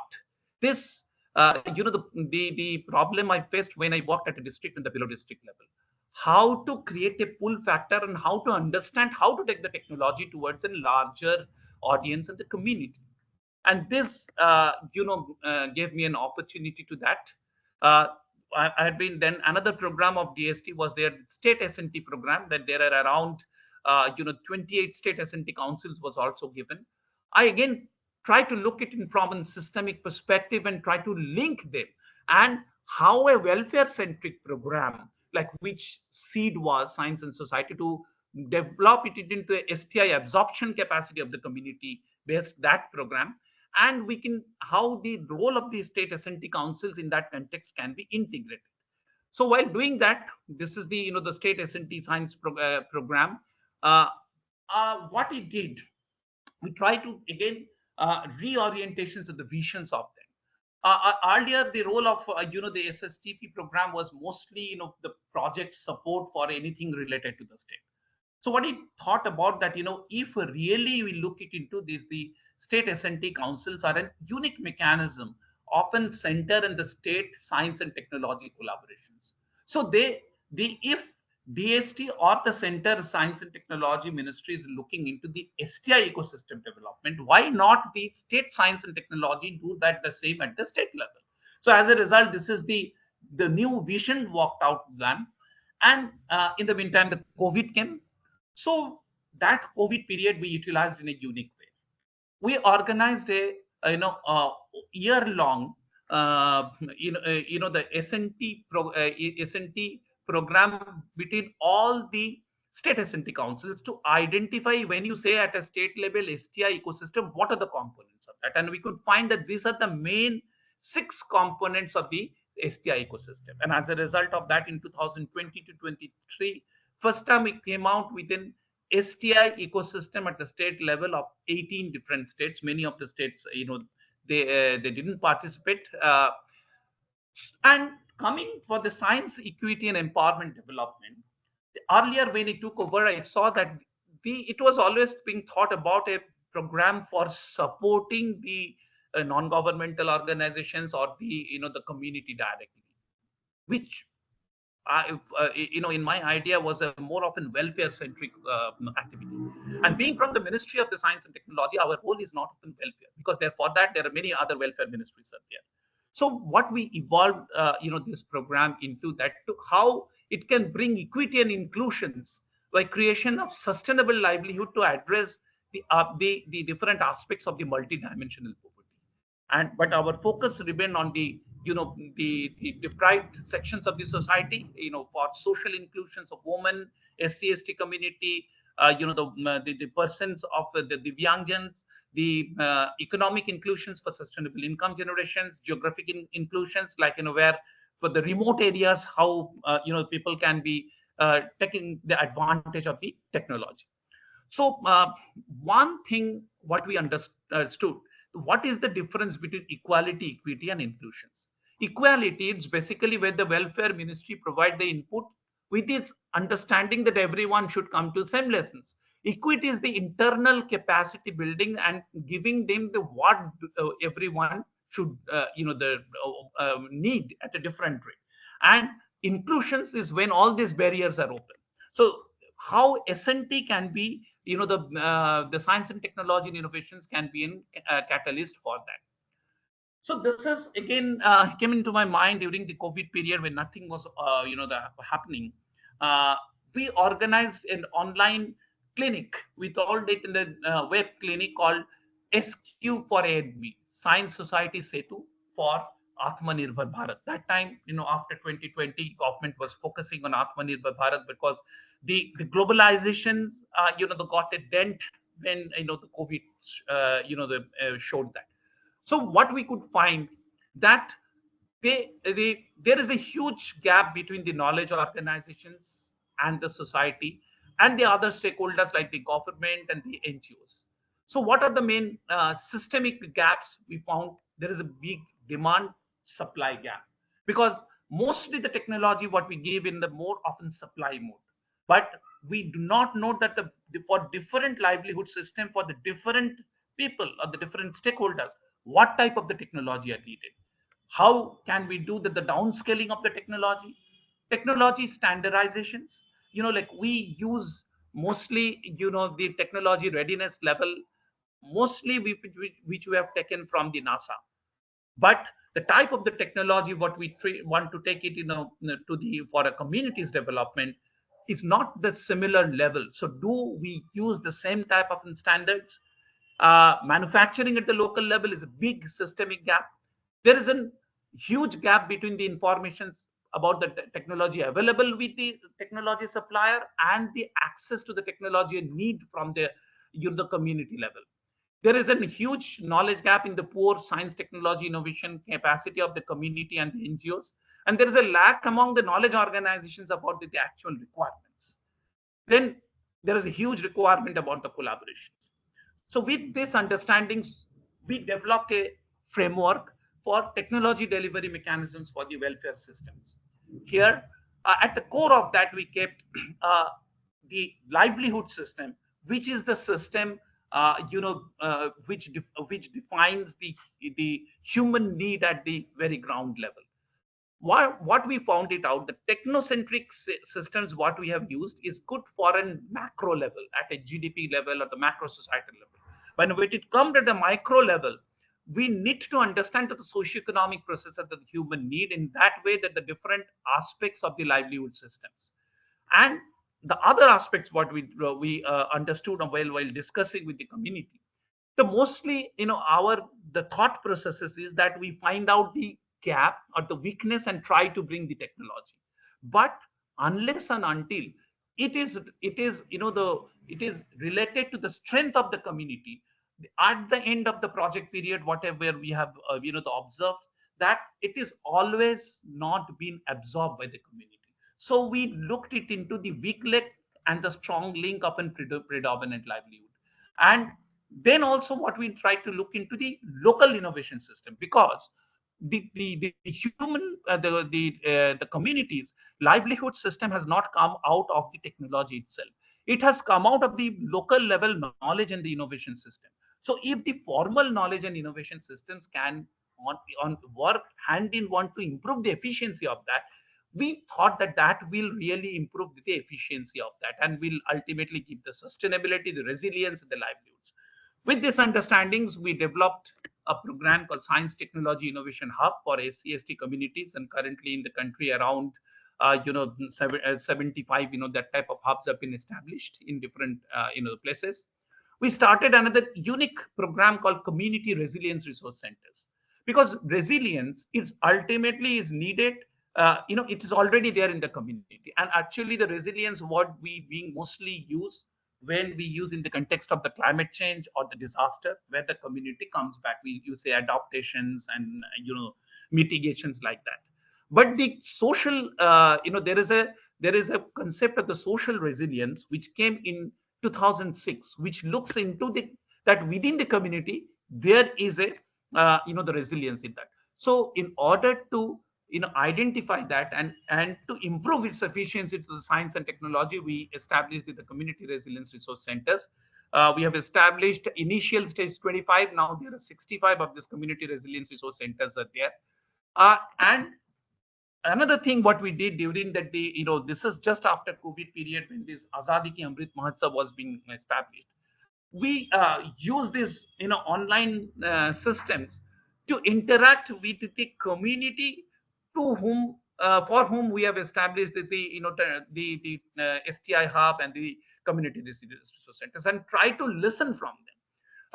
This, the problem I faced when I worked at a district and the below district level, how to create a pull factor and how to understand how to take the technology towards a larger audience and the community. And this, gave me an opportunity to that. I had been then another program of DST was their state S&T program, that there are around 28 state S&T councils was also given. I again try to look at it from a systemic perspective and try to link them, and how a welfare centric program like which SEED was, Science and Society, to develop it into a STI absorption capacity of the community based that program, and we can how the role of the state S&T councils in that context can be integrated. So while doing that, this is the the state S&T science program. What it did, we try to again reorientations of the visions of them. Earlier, the role of the SSTP program was mostly the project support for anything related to the state. So what he thought about that, if really we look it into this, the state S&T councils are a unique mechanism, often center in the state science and technology collaborations. So if DST or the Center Science and Technology Ministry is looking into the STI ecosystem development, why not the state science and technology do that the same at the state level? So as a result, this is the new vision worked out then. And in the meantime, the COVID came. So that COVID period we utilized in a unique way. We organized a year-long the S&T program between all the state S&T councils to identify, when you say at a state level STI ecosystem, what are the components of that, and we could find that these are the main 6 components of the STI ecosystem. And as a result of that, in 2020 to 23, first time we came out with an STI ecosystem at the state level of 18 different states. Many of the states, they didn't participate. And coming for the science, equity, and empowerment development, earlier when it took over, I saw that it was always being thought about a program for supporting the non-governmental organizations or the community directly, which in my idea was a more often welfare-centric activity. And being from the Ministry of the Science and Technology, our role is not often welfare, because for that there are many other welfare ministries out there. So what we evolved, this program into that, to how it can bring equity and inclusions by creation of sustainable livelihood to address the different aspects of the multidimensional poverty. But our focus remained on the deprived sections of the society, for social inclusions of women, SC/ST community, the persons of the Divyangjans, the economic inclusions for sustainable income generations, geographic inclusions, like where for the remote areas, how people can be taking the advantage of the technology. So one thing what we understood, what is the difference between equality, equity, and inclusions? Equality, it's basically where the welfare ministry provide the input with its understanding that everyone should come to the same lessons. Equity is the internal capacity building and giving them the what everyone should need at a different rate. And inclusions is when all these barriers are open. So how S&T can be, the science and technology and innovations can be a catalyst for that. So this is again came into my mind during the COVID period when nothing was happening. We organized an online clinic. We called it in the web clinic called SQ for ANB, Science Society Setu for Atmanirbhar Bharat. That time, after 2020, government was focusing on Atmanirbhar Bharat because the globalizations, got a dent when the COVID, showed that. So what we could find that there is a huge gap between the knowledge organizations and the society and the other stakeholders like the government and the NGOs. So what are the main systemic gaps we found? There is a big demand supply gap, because mostly the technology what we give in the more often supply mode, but we do not know that for different livelihood system, for the different people or the different stakeholders, what type of the technology are needed. How can we do the downscaling of the technology standardizations? Like we use mostly, the technology readiness level, mostly which we have taken from the NASA. But the type of the technology what we want to take it, for a community's development is not the similar level. So do we use the same type of standards? Manufacturing at the local level is a big systemic gap. There is a huge gap between the informations about the technology available with the technology supplier and the access to the technology need from the the community level. There is a huge knowledge gap in the poor science, technology, innovation capacity of the community and the NGOs, and there is a lack among the knowledge organizations about the actual requirements. Then there is a huge requirement about the collaborations. So with this understandings, we developed a framework for technology delivery mechanisms for the welfare systems. Here, at the core of that, we kept the livelihood system, which is the system which defines the human need at the very ground level. What we found it out, the technocentric systems what we have used is good for a macro level, at a GDP level or the macro societal level. But when it comes to the micro level, we need to understand that the socioeconomic process that the human need in that way, that the different aspects of the livelihood systems and the other aspects what we understood while discussing with the community. The mostly the thought processes is that we find out the gap or the weakness and try to bring the technology, but unless and until it is related to the strength of the community at the end of the project period, whatever we have observed, that it is always not been absorbed by the community. So we looked it into the weak link and the strong link up in predominant livelihood. And then also what we try to look into the local innovation system, because the human the communities livelihood system has not come out of the technology itself. It has come out of the local level knowledge and the innovation system. So if the formal knowledge and innovation systems can on work hand in one to improve the efficiency of that, we thought that that will really improve the efficiency of that and will ultimately give the sustainability, the resilience, and the livelihoods. With these understandings, we developed a program called Science Technology Innovation Hub for SC/ST communities, and currently in the country around 75 that type of hubs have been established in different places. We started another unique program called Community Resilience Resource Centers, because resilience is ultimately is needed. It is already there in the community, and actually the resilience what we being mostly use when we use in the context of the climate change or the disaster, where the community comes back, we use say adaptations and mitigations like that. But the social there is a concept of the social resilience which came in 2006, which looks into that within the community there is a the resilience in that. So in order to identify that and to improve its efficiency to the science and technology, we established the community resilience resource centers. We have established initial stage 25. Now there are 65 of these community resilience resource centers are there. And another thing what we did during that day, this is just after COVID period when this Azadi Ki Amrit Mahotsav was being established. We use this online systems to interact with the community to whom for whom we have established the STI hub and the community resource centers, and try to listen from them.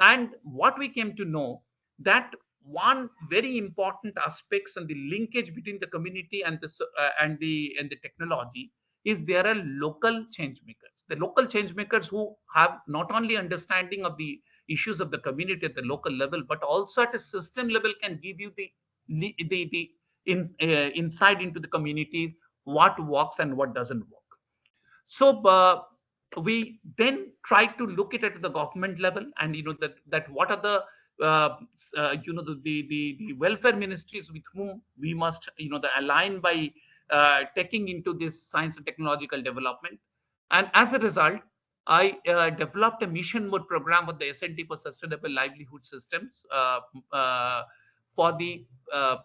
And what we came to know, that one very important aspects and the linkage between the community and the technology is there are local change makers. The local change makers who have not only understanding of the issues of the community at the local level, but also at a system level can give you the insight into the community, what works and what doesn't work. So we then try to look at the government level, and that what are the the welfare ministries with whom we must align by taking into this science and technological development. And as a result, I developed a mission mode program with the S&T for Sustainable Livelihood Systems for the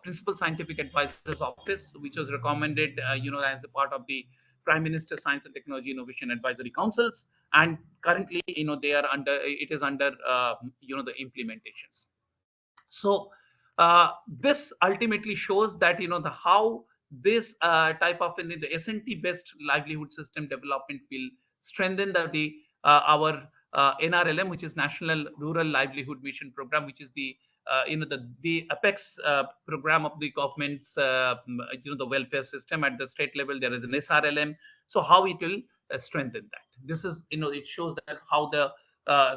Principal Scientific Advisor's Office, which was recommended, as a part of the Prime Minister's Science and Technology Innovation Advisory Councils, and currently, they are under. It is under, the implementations. So this ultimately shows that how this type of the S&T based livelihood system development will strengthen our NRLM, which is National Rural Livelihood Mission Program, which is the the apex program of the government's the welfare system at the state level. There is an SRLM. So how it will strengthen that? This is it shows that how the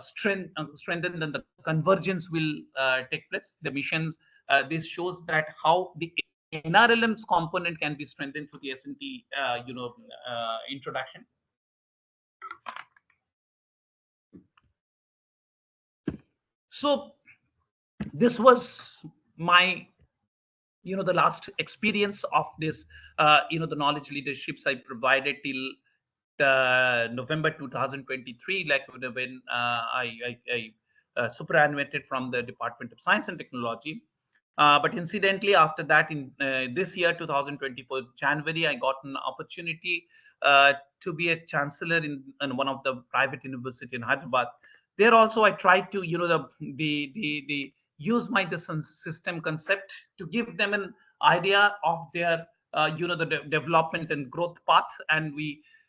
strengthen and the convergence will take place. The missions. This shows that how the NRLM's component can be strengthened through the S&T introduction. So this was my the last experience of this the knowledge leaderships I provided till November 2023, like when I superannuated from the Department of Science and Technology. But incidentally, after that, in this year, 2024 January, I got an opportunity to be a chancellor in one of the private university in Hyderabad. There also, I tried to the use my system concept to give them an idea of their the development and growth path, and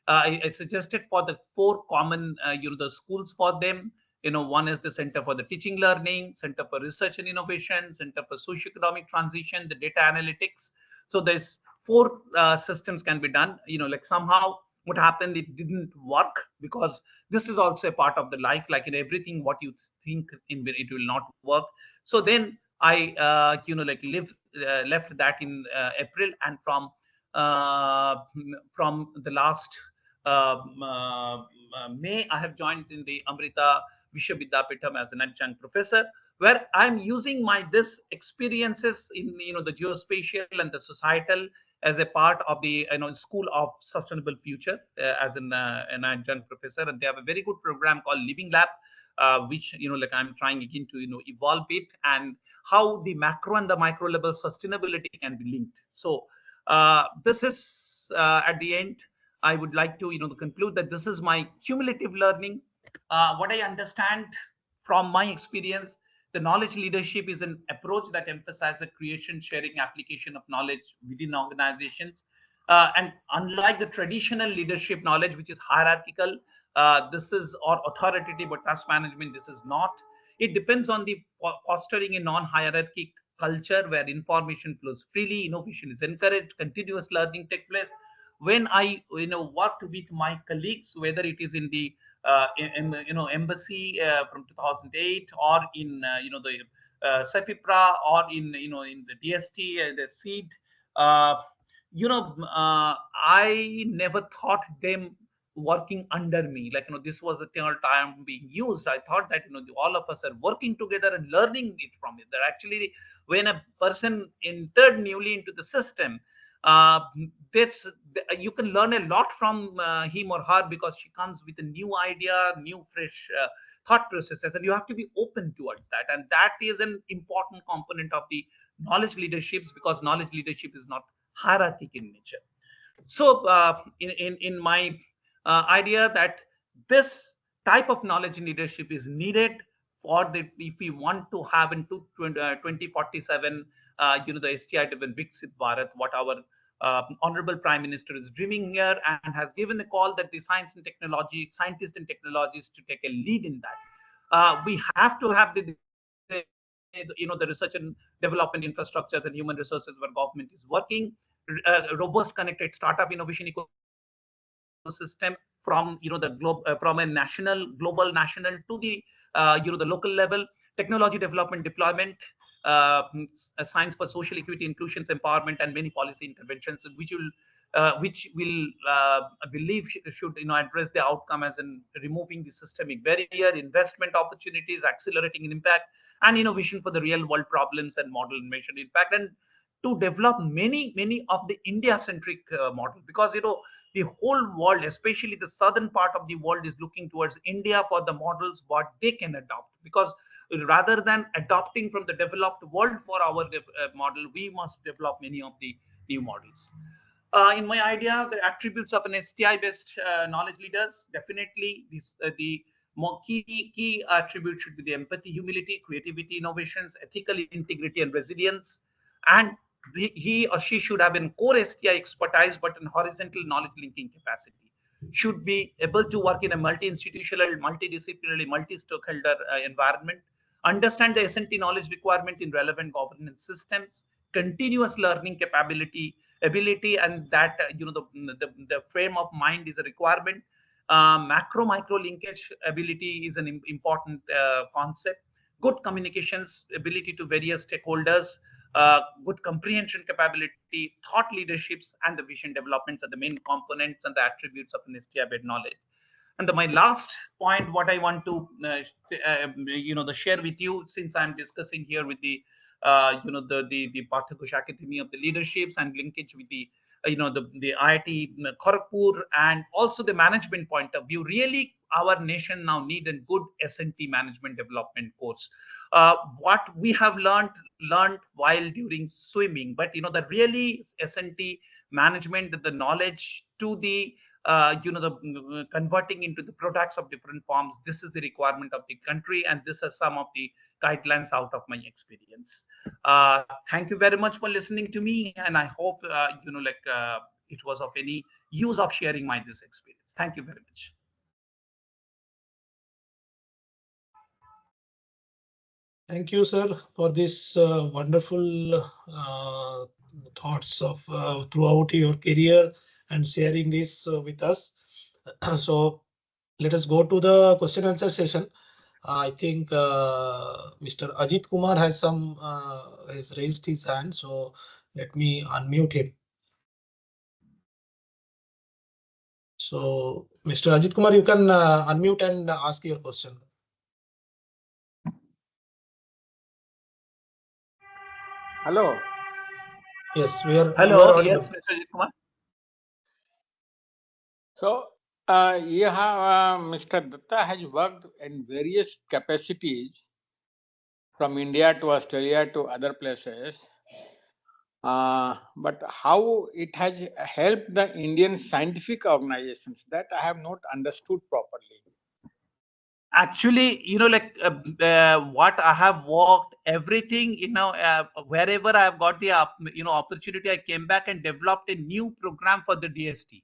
I suggested for the 4 common the schools for them. One is the Center for the Teaching Learning, Center for Research and Innovation, Center for Socioeconomic Transition, the Data Analytics. So there's 4 systems can be done. Like somehow what happened, it didn't work, because this is also a part of the life. Like in everything, what you think in it will not work. So then I left that in April, and from the last May, I have joined in the Amrita Vishwa Vidyapeetham as an adjunct professor, where I'm using this experiences in the geospatial and the societal as a part of the School of Sustainable Future as an adjunct professor. And they have a very good program called Living Lab, which I'm trying again to evolve it, and how the macro and the micro level sustainability can be linked. So this is at the end, I would like to conclude that this is my cumulative learning. What I understand from my experience, the knowledge leadership is an approach that emphasizes creation, sharing, application of knowledge within organizations. And unlike the traditional leadership knowledge, which is hierarchical, this is or authoritative, but task management, this is not. It depends on the fostering a non-hierarchic culture where information flows freely, innovation is encouraged, continuous learning takes place. When I worked with my colleagues, whether it is in the embassy from 2008, or in the CEFIPRA, or in in the DST, the SEED, I never thought them working under me. Like this was the term being used. I thought that all of us are working together and learning it from it. That actually, when a person entered newly into the system, you can learn a lot from him or her, because she comes with a new idea, new fresh thought processes, and you have to be open towards that. And that is an important component of the knowledge leaderships, because knowledge leadership is not hierarchic in nature. So in my idea that this type of knowledge leadership is needed for if we want to have in 2047 the STI driven Viksit Bharat, what our Honorable Prime Minister is dreaming here, and has given a call that the scientists and technologists to take a lead in that. We have to have the research and development infrastructures and human resources where government is working, robust connected startup innovation ecosystem from from a global national to the the local level, technology development deployment, science for social equity, inclusion, empowerment, and many policy interventions which will I believe should address the outcome as in removing the systemic barrier, investment opportunities, accelerating impact, and innovation for the real world problems and model and measured impact, and to develop many of the India centric model, because the whole world, especially the southern part of the world, is looking towards India for the models what they can adopt, because rather than adopting from the developed world for our model, we must develop many of the new models. In my idea, the attributes of an STI-based knowledge leaders, definitely the more key attribute should be the empathy, humility, creativity, innovations, ethical integrity, and resilience. And he or she should have a core STI expertise, but in horizontal knowledge linking capacity. Should be able to work in a multi-institutional, multidisciplinary, multi-stakeholder environment. understand the S&T knowledge requirement in relevant governance systems, continuous learning capability, ability, and that the frame of mind is a requirement. Macro micro linkage ability is an important concept. Good communications ability to various stakeholders, good comprehension capability, thought leaderships, and the vision developments are the main components and the attributes of an STI-based knowledge. And my last point, what I want to share with you, since I'm discussing here with the the Partha Ghosh Academy of the Leaderships and linkage with the the IIT Kharagpur and also the management point of view, really our nation now need a good S&T management development course. What we have learned while during swimming, but the really S&T management, the knowledge to the the converting into the products of different forms. This is the requirement of the country, and this is some of the guidelines out of my experience. Thank you very much for listening to me, and I hope it was of any use of sharing my this experience. Thank you very much. Thank you, sir, for this wonderful thoughts of throughout your career and sharing this with us. So let us go to the question answer session. I think Mr. Ajit Kumar has raised his hand, so let me unmute him. So Mr. Ajit Kumar, you can unmute and ask your question. Hello. Yes, we are. Hello. Yes, Mr. Ajit Kumar. So you have Mr. Dutta has worked in various capacities from India to Australia to other places. But how it has helped the Indian scientific organizations, that I have not understood properly. Actually, what I have worked, everything, wherever I have got the opportunity, I came back and developed a new program for the DST.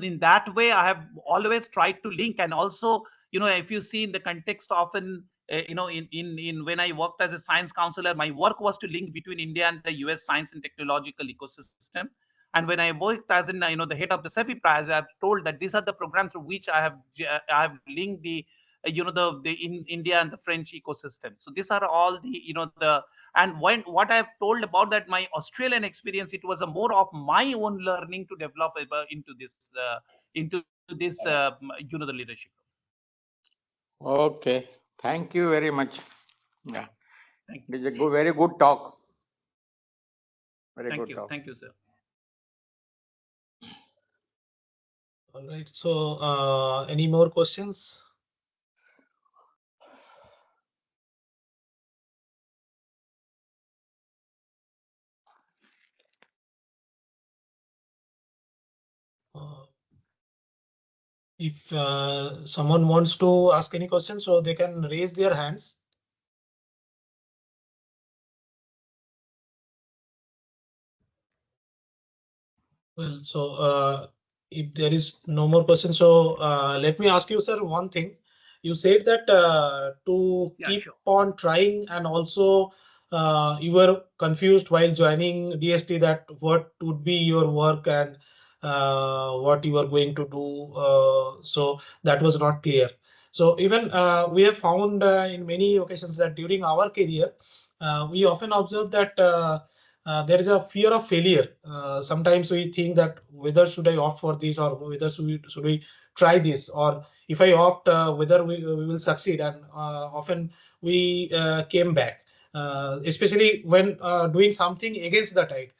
In that way, I have always tried to link, and also, if you see in the context often, in when I worked as a science counselor, my work was to link between India and the US science and technological ecosystem. And when I worked as in the head of the CEFI prize, I have told that these are the programs through which I have linked the in India and the French ecosystem. So these are all the and what I have told about that my Australian experience, it was a more of my own learning to develop into this the leadership. Okay, thank you very much. Yeah, Thank it is a very good talk. Very Thank good you. talk. Thank you, sir. All right. So, any more questions? If someone wants to ask any questions, so they can raise their hands. Well, so if there is no more questions, so let me ask you, sir, one thing. You said that to keep on trying, and also you were confused while joining DST that what would be your work and what you are going to do. So that was not clear. So even we have found in many occasions that during our career, we often observe that there is a fear of failure. Sometimes we think that whether should I opt for this, or whether should we try this, or if I opt, whether we will succeed. And often we came back, especially when doing something against the tide,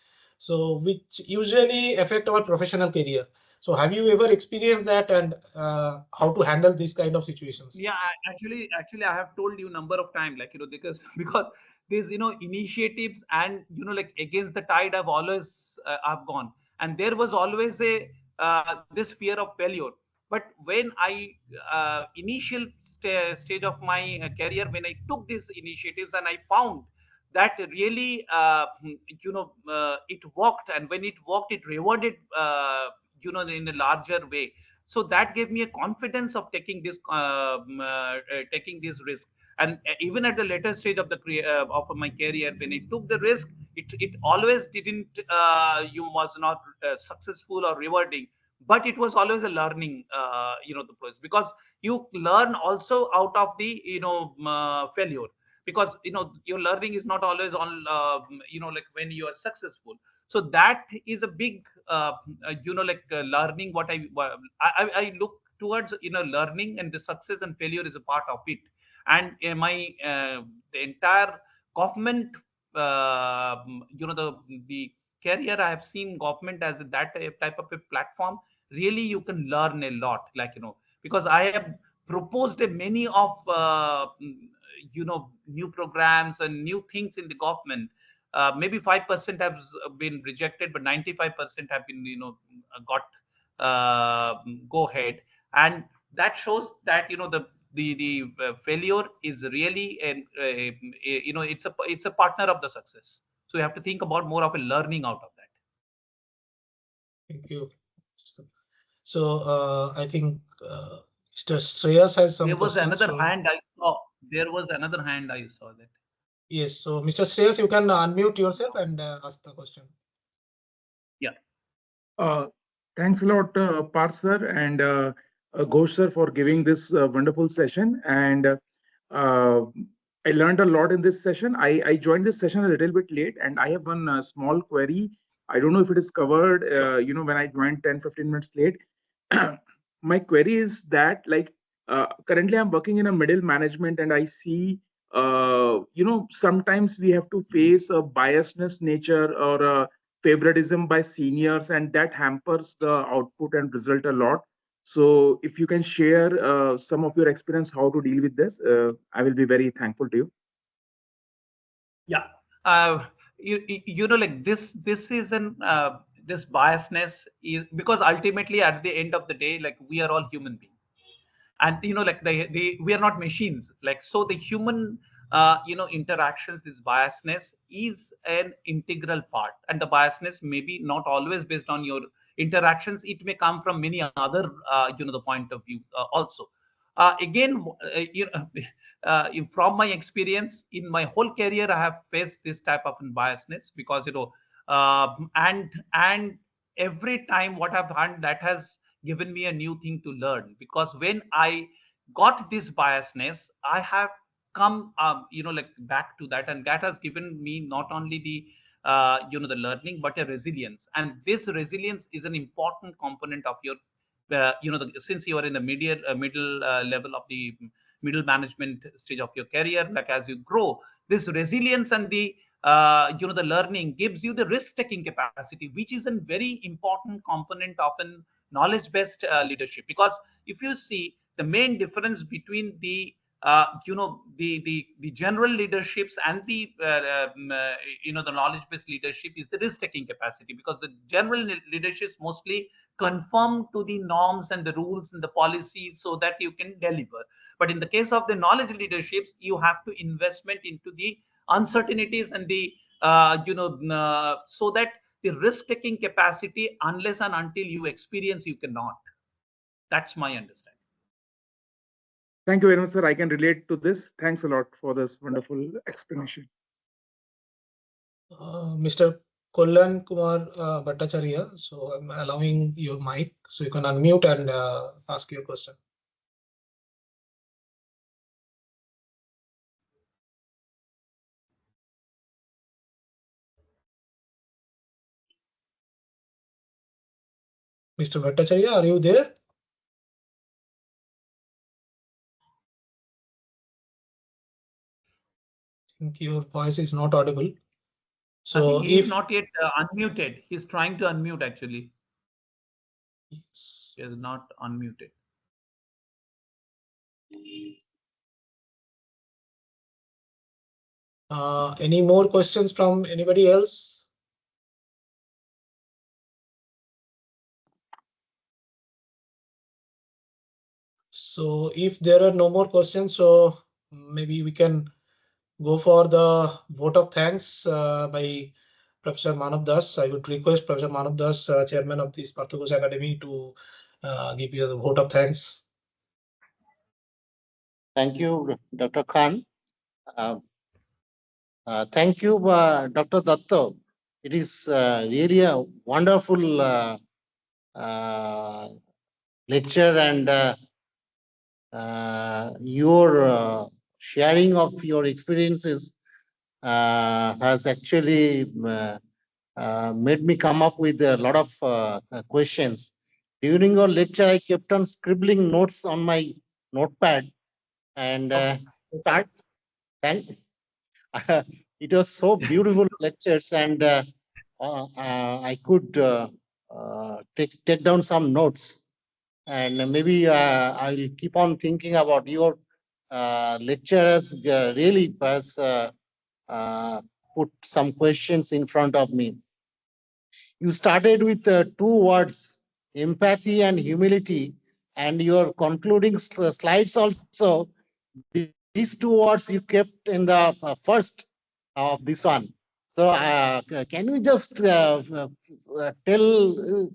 so which usually affect our professional career. So have you ever experienced that, and how to handle these kind of situations? Yeah, actually, I have told you number of times, like, because these, initiatives and, like against the tide, I've always, I've gone. And there was always this fear of failure. But when I, initial stage of my career, when I took these initiatives and I found that really, it worked. And when it worked, it rewarded, in a larger way. So that gave me a confidence of taking this risk. And even at the later stage of the of my career, when I took the risk, it always didn't you was not successful or rewarding, but it was always a learning the process, because you learn also out of the failure, because your learning is not always on like when you are successful. So that is a big learning. What I look towards learning, and the success and failure is a part of it. And my the entire government the career, I have seen government as that type of a platform. Really, you can learn a lot, like because I have proposed many of new programs and new things in the government. Maybe 5% have been rejected, but 95% have been got go ahead. And that shows that the failure is really it's a partner of the success. So you have to think about more of a learning out of that. Thank you. So I think Mr. Shreyas has some There was questions. another hand I saw. There was another hand I saw that. Yes. So Mr. Shreyas, you can unmute yourself and ask the question. Yeah. Thanks a lot, Parth sir and Ghosh sir, for giving this wonderful session. And I learned a lot in this session. I joined this session a little bit late, and I have one small query. I don't know if it is covered, when I joined 10-15 minutes late. My query is that, like, currently I'm working in a middle management, and I see, sometimes we have to face a biasness nature or a favoritism by seniors, and that hampers the output and result a lot. So if you can share some of your experience how to deal with this, I will be very thankful to you. Yeah. Like this is an this biasness is because ultimately at the end of the day, like, we are all human beings, and like we are not machines, like, so the human interactions, this biasness is an integral part. And the biasness may be not always based on your interactions, it may come from many other the point of view also. Again, from my experience in my whole career, I have faced this type of biasness, because and every time what I've done, that has given me a new thing to learn. Because when I got this biasness, I have come like back to that, and that has given me not only the the learning, but a resilience. And this resilience is an important component of your since you are in the middle level of the middle management stage of your career, like, as you grow, this resilience and the the learning gives you the risk taking capacity, which is a very important component of a knowledge based leadership. Because if you see, the main difference between the the general leaderships and the the knowledge based leadership is the risk taking capacity. Because the general leaderships mostly conform to the norms and the rules and the policies so that you can deliver. But in the case of the knowledge leaderships, you have to investment into the uncertainties and the so that the risk taking capacity, unless and until you experience, you cannot. That's my understanding. Thank you very much, sir. I can relate to this. Thanks a lot for this wonderful explanation. Mr. Kollan Kumar Bhattacharya, so I'm allowing your mic, so you can unmute and ask your question. Mr. Bhattacharya, are you there? I think your voice is not audible. So he's not yet unmuted. He's trying to unmute actually. Yes. He is not unmuted. Any more questions from anybody else? So if there are no more questions, so maybe we can go for the vote of thanks by Professor Manav Das. I would request Professor Manav Das, Chairman of this Partha Ghosh Academy, to give you the vote of thanks. Thank you, Dr. Khan. Thank you, Dr. Dutta. It is really a wonderful lecture, and your sharing of your experiences has actually made me come up with a lot of questions. During your lecture, I kept on scribbling notes on my notepad, and it was so beautiful lectures, and I could take down some notes, and maybe I will keep on thinking about your lecture as really has put some questions in front of me. You started with two words, empathy and humility, and your concluding slides also, these two words you kept in the first of this one. So can you just tell a little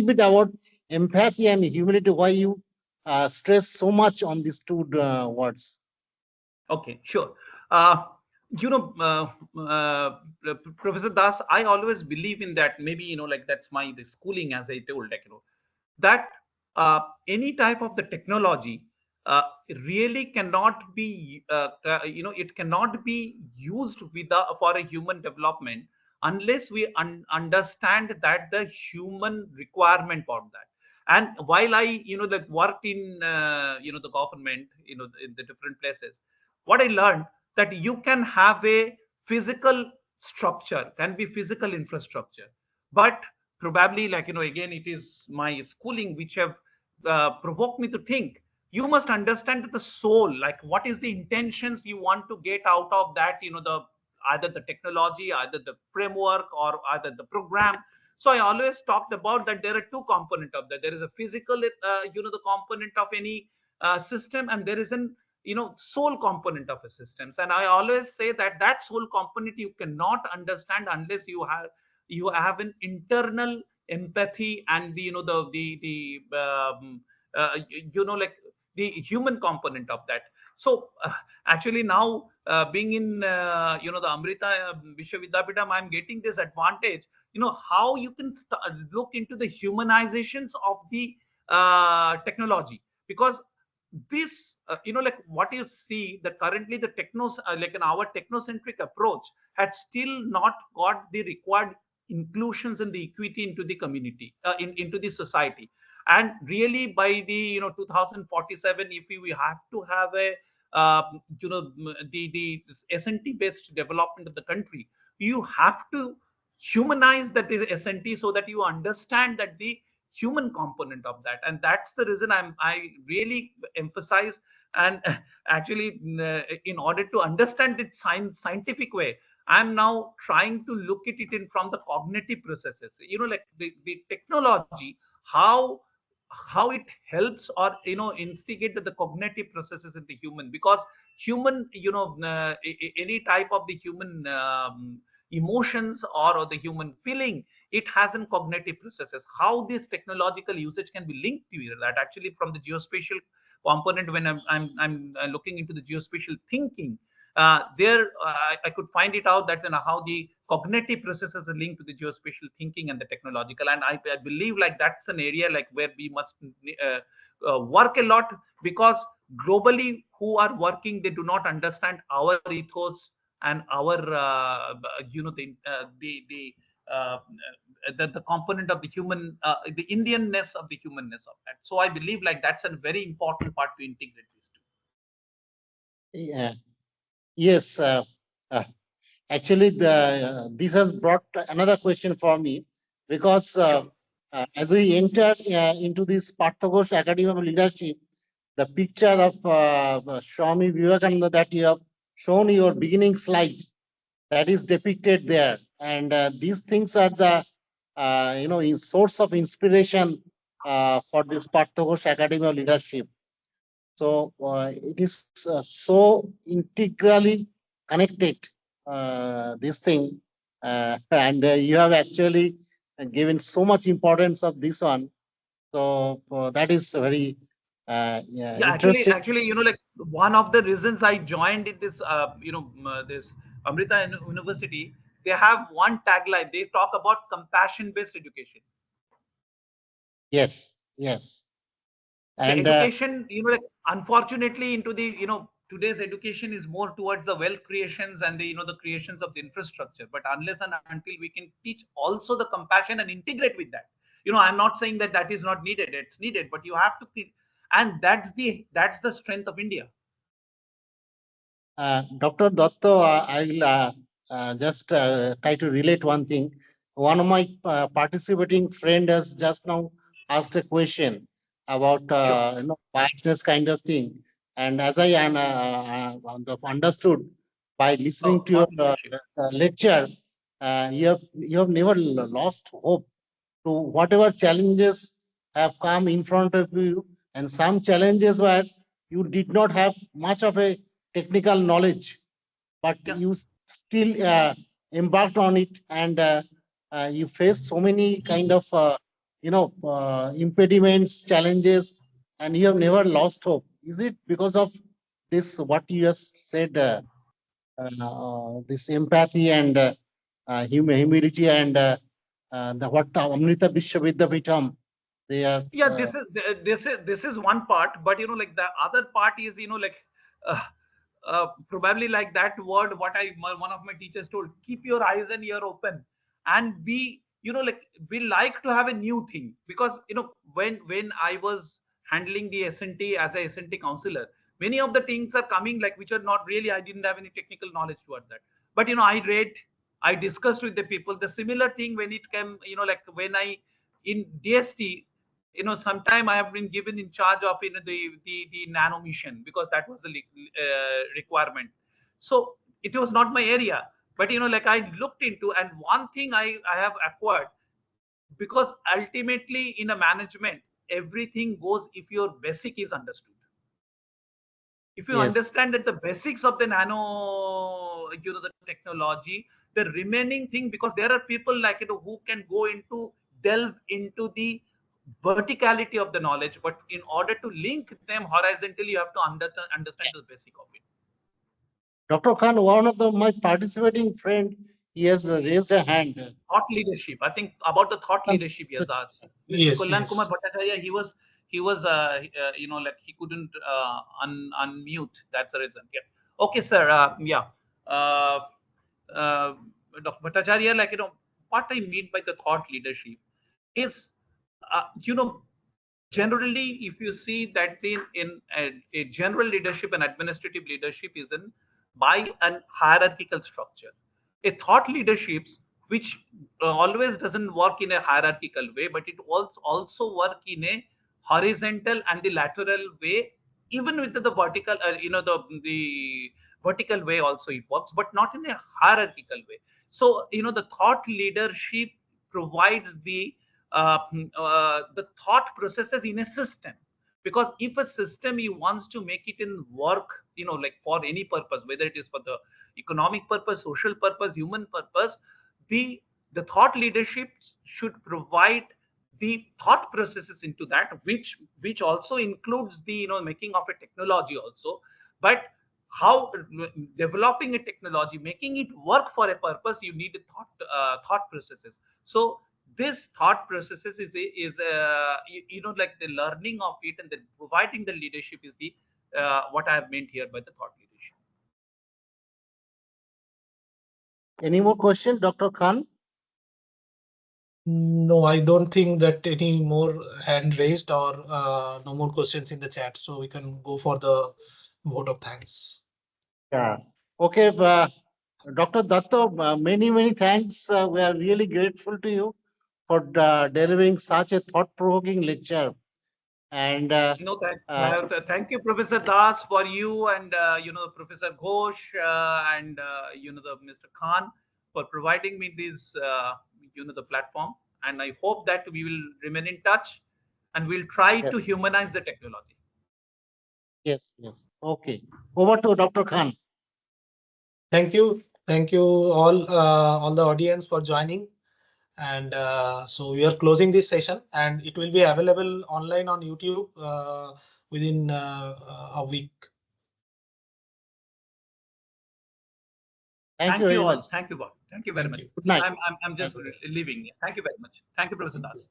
bit about empathy and humility, why you stress so much on these two words? Okay, sure. You know, Professor Das, I always believe in that. Maybe, you know, like that's the schooling, as I told, like, you know, that any type of the technology really cannot be, you know, it cannot be used for a human development unless we understand that the human requirement for that. And while I, you know, like worked in, you know, the government, you know, in the different places, what I learned that you can have a physical structure, can be physical infrastructure, but probably, like, you know, again, it is my schooling which have provoked me to think you must understand the soul, like what is the intentions you want to get out of that, you know, the either the technology, either the framework, or either the program. So I always talked about that there are two components of that. There is a physical, you know, the component of any system, and there is an, you know, soul component of a systems. And I always say that that soul component you cannot understand unless you have an internal empathy and the, you know, you know, like the human component of that. So actually now being in you know, the Amrita Vishwa Vidyapeetham, I'm getting this advantage, you know, how you can look into the humanizations of the technology. Because this you know, like what you see that currently the technos like in our technocentric approach had still not got the required inclusions and the equity into the community, into the society. And really by the, you know, 2047, if we have to have a you know, the S&T based development of the country, you have to humanize that is S&T so that you understand that the human component of that. And that's the reason I really emphasize. And actually in order to understand it scientific way, I'm now trying to look at it in from the cognitive processes, you know, like the technology, how it helps, or, you know, instigate the cognitive processes in the human. Because human, you know, any type of the human emotions, or the human feeling, it has in cognitive processes. How this technological usage can be linked to that, actually from the geospatial component, when I'm looking into the geospatial thinking, there I could find it out that, you know, how the cognitive processes are linked to the geospatial thinking and the technological. And I believe like that's an area like where we must work a lot, because globally who are working, they do not understand our ethos and our you know, uh, the component of the human, the Indianness of the humanness of that. So I believe like that's a very important part to integrate these two. Yeah. Yes. Actually, this has brought another question for me, because Sure. as we enter into this Partha Ghosh Academy of Leadership, the picture of Swami Vivekananda that you have shown your beginning slide, that is depicted there, and these things are the you know, source of inspiration for this Partha Ghosh Academy of Leadership. So it is so integrally connected, this thing, and you have actually given so much importance of this one. So that is very Yeah, Yeah, interesting. actually, like one of the reasons I joined in this, this Amrita University, they have one tagline. They talk about compassion-based education. Yes, yes. The And education, like unfortunately, into the, today's education is more towards the wealth creations and the, the creations of the infrastructure. But unless and until we can teach also the compassion and integrate with that, I'm not saying that that is not needed. It's needed, but you have to, and that's the strength of India. Dr. Dutta, I'll just try to relate one thing. One of my participating friend has just now asked a question about biasness kind of thing. And as I understood by listening to your lecture, you have never lost hope to whatever challenges have come in front of you, and some challenges where you did not have much of a technical knowledge, but Yeah. you still embarked on it, and you faced so many kind of impediments, challenges, and you have never lost hope. Is it because of this what you just said, this empathy and humility and what Amrita Vishwa Vidyapeetham they are? Yeah, this is one part, but like the other part is, like probably like that word what one of my teachers told, keep your eyes and ear open, and be, like we like to have a new thing, because when I was handling the SNT as a SNT counselor, many of the things are coming like which are not really, I didn't have any technical knowledge toward that, but I read, I discussed with the people the similar thing when it came, like when I in DST, sometime I have been given in charge of the nano mission, because that was the requirement. So it was not my area, but like I looked into, and one thing I have acquired, because ultimately in a management everything goes if your basic is understood. If you Yes. understand that the basics of the nano, the technology, the remaining thing, because there are people like who can go into delve into the verticality of the knowledge, but in order to link them horizontally, you have to understand the basic of it. Dr. Khan, one of my participating friend, he has raised a hand. Thought leadership. I think about the thought leadership he has asked. Mr. Yes, Kalyan yes. Kumar Bhattacharya, he was like he couldn't unmute. That's the reason. Yeah. Okay, sir. Yeah. Uh, Dr. Bhattacharya, like what I mean by the thought leadership is, generally, if you see that in a general leadership and administrative leadership is in by an hierarchical structure. A thought leadership which always doesn't work in a hierarchical way, but it also work in a horizontal and the lateral way, even with the vertical, the vertical way also it works, but not in a hierarchical way. So the thought leadership provides the thought processes in a system, because if a system he wants to make it in work, like for any purpose, whether it is for the economic purpose, social purpose, human purpose, the the thought leadership should provide the thought processes into that, which also includes the making of a technology also. But how developing a technology, making it work for a purpose, you need a thought processes. So this thought processes is like the learning of it, and then providing the leadership is the what I have meant here by the thought leadership. Any more question, Dr. Khan? No, I don't think that any more hand raised or no more questions in the chat. So we can go for the vote of thanks. Yeah. Okay, Dr. Dutta, many thanks. We are really grateful to you for delivering such a thought-provoking lecture. And thank you, Professor Das, for you, and Professor Ghosh, and the Mr. Khan, for providing me this the platform. And I hope that we will remain in touch, and we'll try to humanize the technology. Yes. Okay. Over to Dr. Khan. Thank you all the audience for joining. And so we are closing this session, and it will be available online on YouTube within a week. Thank you very all. much. Thank you, Bob. Thank you very Thank much. you. Good night. I'm just Thank you. leaving. Thank you very much. Thank you, Professor Das.